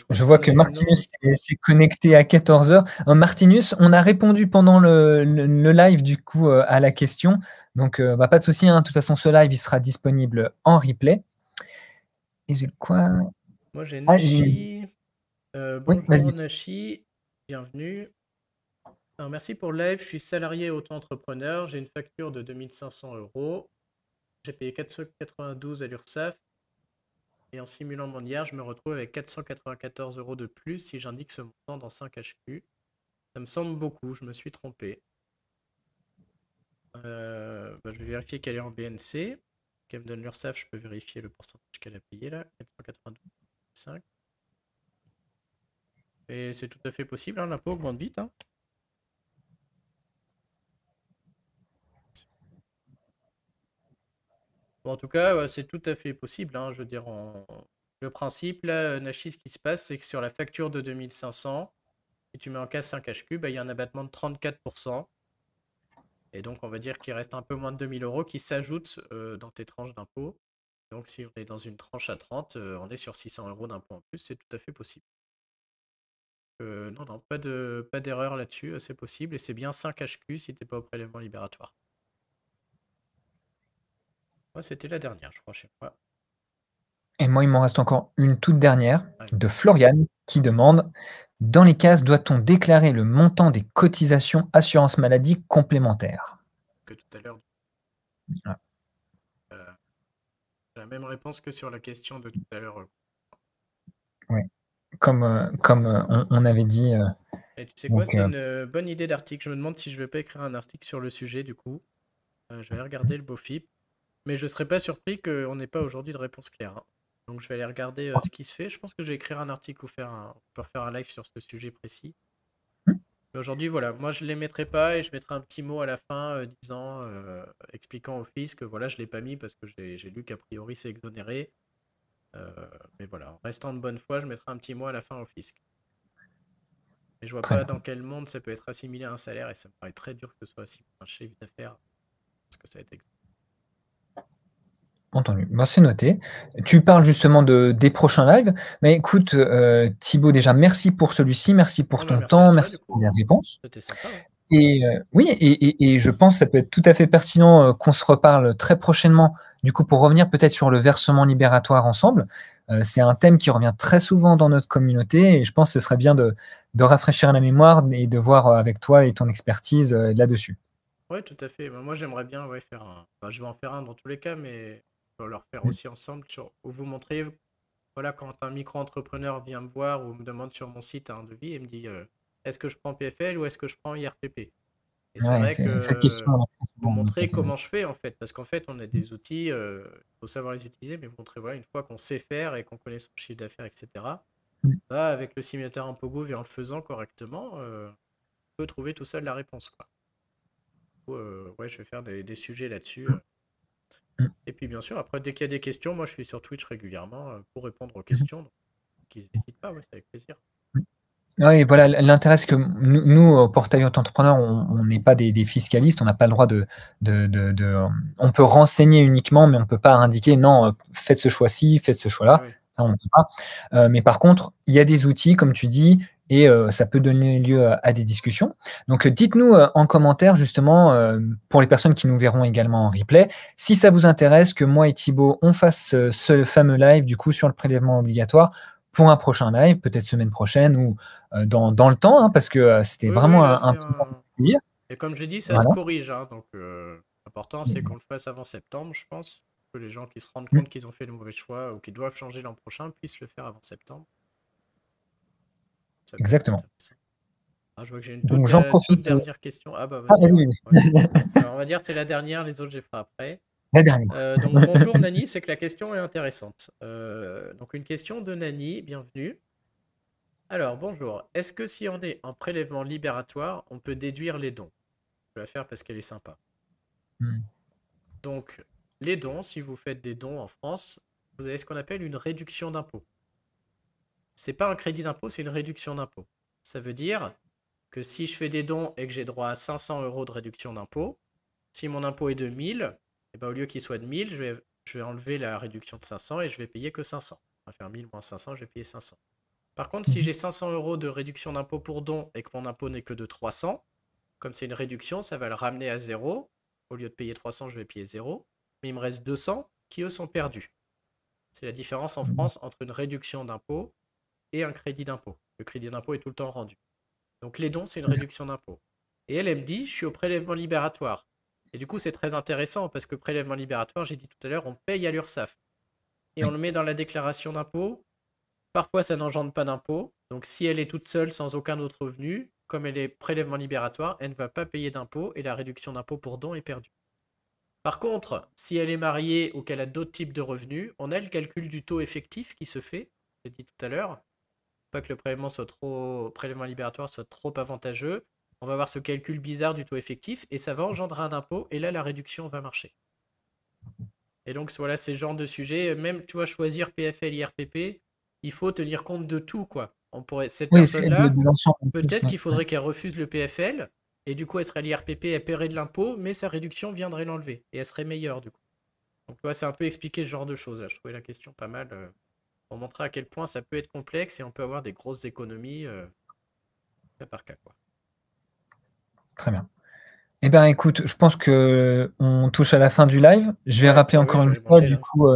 Je vois que Martinus s'est connecté à 14h. Martinus, on a répondu pendant le live du coup à la question. Donc, pas de souci. Hein. De toute façon, ce live il sera disponible en replay. Et j'ai quoi? Moi, j'ai Ah, Nashi. Oui, Bonjour vas-y. Nashi, bienvenue. Alors, merci pour le live. Je suis salarié auto-entrepreneur. J'ai une facture de 2500 €. J'ai payé 492 à l'URSSAF. Et en simulant mon IR, je me retrouve avec 494 € de plus si j'indique ce montant dans 5 HQ. Ça me semble beaucoup, je me suis trompé. Je vais vérifier qu'elle est en BNC. Qu'elle me donne l'URSSAF, je peux vérifier le pourcentage qu'elle a payé là. 492,5. Et c'est tout à fait possible, hein, l'impôt augmente vite. Hein. Bon, en tout cas, c'est tout à fait possible. Hein, je veux dire, le principe, là, Nachi, ce qui se passe, c'est que sur la facture de 2500, si tu mets en cas 5 HQ, il y a un abattement de 34%. Et donc, on va dire qu'il reste un peu moins de 2000 € qui s'ajoutent dans tes tranches d'impôt. Donc, si on est dans une tranche à 30, on est sur 600 € d'impôt en plus, c'est tout à fait possible. Non, pas d'erreur là-dessus, c'est possible. Et c'est bien 5 HQ si tu n'es pas au prélèvement libératoire. Moi, c'était la dernière, je crois, chez moi. Et moi, il m'en reste encore une toute dernière de Floriane qui demande: dans les cases, doit-on déclarer le montant des cotisations assurance maladie complémentaires? Que tout à l'heure. Voilà. La même réponse que sur la question de tout à l'heure. Oui, comme on avait dit. Et tu sais quoi, c'est une bonne idée d'article. Je me demande si je vais pas écrire un article sur le sujet du coup. Je vais regarder le BOFIP. Mais je ne serais pas surpris qu'on n'ait pas aujourd'hui de réponse claire. Hein. Donc je vais aller regarder ce qui se fait. Je pense que je vais écrire un article ou faire un live sur ce sujet précis. Mais aujourd'hui, voilà, moi je ne les mettrai pas et je mettrai un petit mot à la fin expliquant au fisc que voilà, je ne l'ai pas mis parce que j'ai lu qu'a priori c'est exonéré. Mais voilà, en restant de bonne foi, je mettrai un petit mot à la fin au fisc. Et je vois pas dans quel monde ça peut être assimilé à un salaire et ça me paraît très dur que ce soit assimilé à un chiffre d'affaires parce que ça va être exonéré. Entendu. Moi, c'est noté. Tu parles justement des prochains lives. Mais écoute, Thibaut, déjà, merci pour celui-ci. Merci pour ton temps. Merci pour les réponses. C'était sympa. Ouais. Et oui, et je pense que ça peut être tout à fait pertinent qu'on se reparle très prochainement. Du coup, pour revenir peut-être sur le versement libératoire ensemble. C'est un thème qui revient très souvent dans notre communauté. Et je pense que ce serait bien de rafraîchir la mémoire et de voir avec toi et ton expertise là-dessus. Oui, tout à fait. Moi, j'aimerais bien faire un. Enfin, je vais en faire un dans tous les cas, mais on va le refaire aussi ensemble où vous montrer, voilà, quand un micro-entrepreneur vient me voir ou me demande sur mon site un devis et me dit est-ce que je prends PFL ou est-ce que je prends IRPP? Et c'est vrai que vous montrer comment je fais en fait, parce qu'en fait, on a des outils, il faut savoir les utiliser, mais vous montrer, voilà, une fois qu'on sait faire et qu'on connaît son chiffre d'affaires, etc., avec le simulateur Impogo et en le faisant correctement, on peut trouver tout seul la réponse, quoi. Ouais, je vais faire des sujets là-dessus. Et puis bien sûr, après, dès qu'il y a des questions, moi je suis sur Twitch régulièrement pour répondre aux questions. Donc, qu'ils n'hésitent pas, ouais, c'est avec plaisir. Oui, voilà, l'intérêt, c'est que nous, au portail auto-entrepreneur, on n'est pas des fiscalistes, on n'a pas le droit on peut renseigner uniquement, mais on ne peut pas indiquer, non, faites ce choix-ci, faites ce choix-là. Oui. Ça, on ne peut pas. Mais par contre, il y a des outils, comme tu dis, et ça peut donner lieu à des discussions. Donc, dites-nous en commentaire, justement, pour les personnes qui nous verront également en replay, si ça vous intéresse que moi et Thibaut, on fasse ce fameux live, du coup, sur le prélèvement obligatoire, pour un prochain live, peut-être semaine prochaine ou dans le temps, hein, parce que c'était vraiment un plaisir. Et comme je l'ai dit, ça se corrige. Hein, donc, l'important, c'est qu'on le fasse avant septembre, je pense. Que les gens qui se rendent compte qu'ils ont fait le mauvais choix ou qu'ils doivent changer l'an prochain puissent le faire avant septembre. Exactement. Ah, je vois que j'ai une toute dernière question. Ah bah vas-y. Alors, on va dire c'est la dernière, les autres, je les ferai après. La dernière. Donc bonjour Nani, c'est que la question est intéressante. Donc une question de Nani, bienvenue. Alors bonjour, est-ce que si on est en prélèvement libératoire, on peut déduire les dons? Je vais la faire parce qu'elle est sympa. Donc les dons, si vous faites des dons en France, vous avez ce qu'on appelle une réduction d'impôt. C'est pas un crédit d'impôt, c'est une réduction d'impôt. Ça veut dire que si je fais des dons et que j'ai droit à 500 € de réduction d'impôt, si mon impôt est de 1000, et ben au lieu qu'il soit de 1000, je vais enlever la réduction de 500 et je vais payer que 500. On va faire 1000 moins 500, je vais payer 500. Par contre, si j'ai 500 € de réduction d'impôt pour don et que mon impôt n'est que de 300, comme c'est une réduction, ça va le ramener à 0. Au lieu de payer 300, je vais payer 0. Mais il me reste 200 qui, eux, sont perdus. C'est la différence en France entre une réduction d'impôt et un crédit d'impôt. Le crédit d'impôt est tout le temps rendu. Donc les dons, c'est une réduction d'impôt. Et elle me dit, je suis au prélèvement libératoire. Et du coup, c'est très intéressant parce que prélèvement libératoire, j'ai dit tout à l'heure, on paye à l'URSSAF. Et on le met dans la déclaration d'impôt. Parfois, ça n'engendre pas d'impôt. Donc si elle est toute seule sans aucun autre revenu, comme elle est prélèvement libératoire, elle ne va pas payer d'impôt et la réduction d'impôt pour don est perdue. Par contre, si elle est mariée ou qu'elle a d'autres types de revenus, on a le calcul du taux effectif qui se fait, j'ai dit tout à l'heure. Pas que le prélèvement libératoire soit trop avantageux. On va avoir ce calcul bizarre du taux effectif et ça va engendrer un impôt et là la réduction va marcher. Et donc voilà, c'est ce genre de sujet. Même, tu vois, choisir PFL, IRPP, il faut tenir compte de tout, quoi. Cette personne-là, peut-être qu'il faudrait qu'elle refuse le PFL et du coup elle serait à l'IRPP, elle paierait de l'impôt, mais sa réduction viendrait l'enlever et elle serait meilleure du coup. Donc tu vois, c'est un peu expliquer ce genre de choses là. Je trouvais la question pas mal pour montrer à quel point ça peut être complexe et on peut avoir des grosses économies cas par cas, quoi. Très bien. Eh bien, écoute, je pense qu'on touche à la fin du live. Je vais rappeler encore une fois, du coup,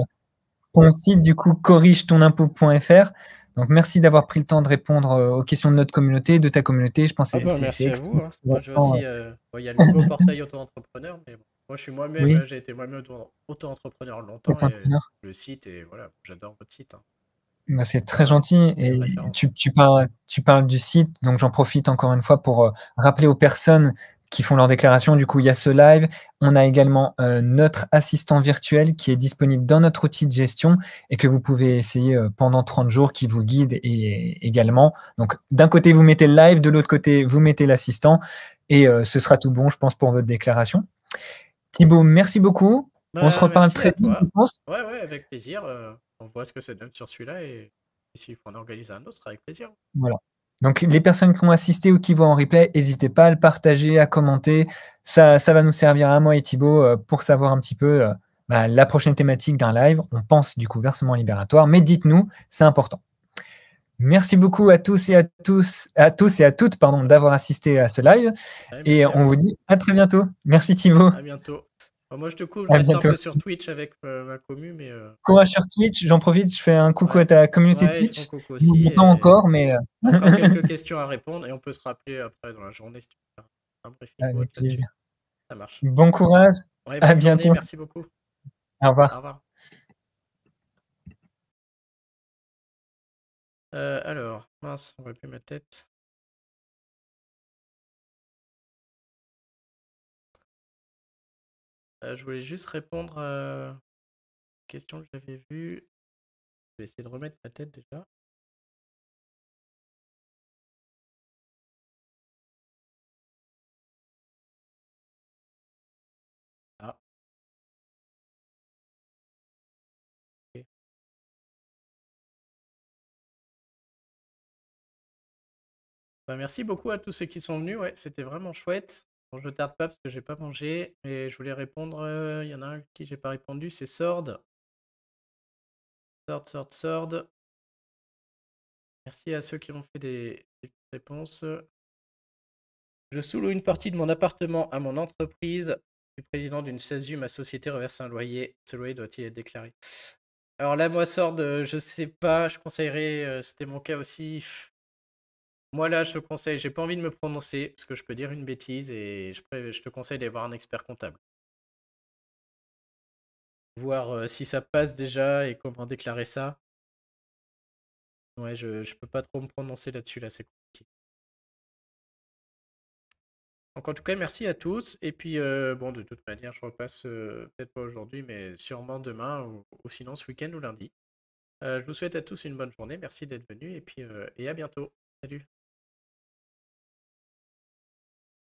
ton site, du coup, corrige-ton-impôt.fr. Donc, merci d'avoir pris le temps de répondre aux questions de notre communauté, de ta communauté. Je pense que merci à vous. Moi, j'ai aussi, il y a le nouveau portail auto-entrepreneur, mais bon, moi, je suis moi-même, j'ai été moi-même auto-entrepreneur longtemps. Et le site, et voilà, j'adore votre site. Bah, c'est très gentil. Et tu parles du site, donc j'en profite encore une fois pour rappeler aux personnes qui font leur déclaration. Du coup, il y a ce live. On a également notre assistant virtuel qui est disponible dans notre outil de gestion et que vous pouvez essayer pendant 30 jours, qui vous guide également. Donc, d'un côté, vous mettez le live, de l'autre côté, vous mettez l'assistant et ce sera tout bon, je pense, pour votre déclaration. Thibaut, merci beaucoup. On se reparle très vite, je pense. Ouais, avec plaisir. On voit ce que ça donne sur celui-là et s'il faut en organiser un autre, ce sera avec plaisir. Voilà. Donc, les personnes qui ont assisté ou qui vont en replay, n'hésitez pas à le partager, à commenter. Ça va nous servir à moi et Thibaut pour savoir un petit peu la prochaine thématique d'un live. On pense du coup versement libératoire, mais dites-nous, c'est important. Merci beaucoup à tous et à toutes d'avoir assisté à ce live. Et on vous dit à très bientôt. Merci Thibaut. À bientôt. Moi, je reste un peu sur Twitch avec ma commu, mais... Courage sur Twitch, j'en profite, je fais un coucou à ta communauté Twitch. Aussi, pas encore, mais... encore quelques questions à répondre, et on peut se rappeler après dans la journée si tu veux faire un briefing. Avec plaisir. Ça marche. Bon courage, à bientôt. Journée, merci beaucoup. Au revoir. Au revoir. Alors, mince, on voit plus ma tête. Je voulais juste répondre à une question que j'avais vue. Je vais essayer de remettre ma tête déjà. Ah. Okay. Merci beaucoup à tous ceux qui sont venus. Ouais, c'était vraiment chouette. Bon, je ne tarde pas parce que j'ai pas mangé. Et je voulais répondre. Il y en a un qui j'ai pas répondu, c'est Sword. Sword. Merci à ceux qui ont fait des réponses. Je sous-loue une partie de mon appartement à mon entreprise. Je suis président d'une SASU, ma société reverse un loyer. Ce loyer doit-il être déclaré? Alors là, moi, Sword, je sais pas. Je conseillerais, c'était mon cas aussi. Moi, là, je te conseille, j'ai pas envie de me prononcer parce que je peux dire une bêtise et je te conseille d'aller voir un expert comptable. Voir si ça passe déjà et comment déclarer ça. Ouais, je peux pas trop me prononcer là-dessus, là, c'est compliqué. Donc, en tout cas, merci à tous. Et puis, bon, de toute manière, je repasse peut-être pas aujourd'hui, mais sûrement demain ou sinon ce week-end ou lundi. Je vous souhaite à tous une bonne journée. Merci d'être venus et puis et à bientôt. Salut.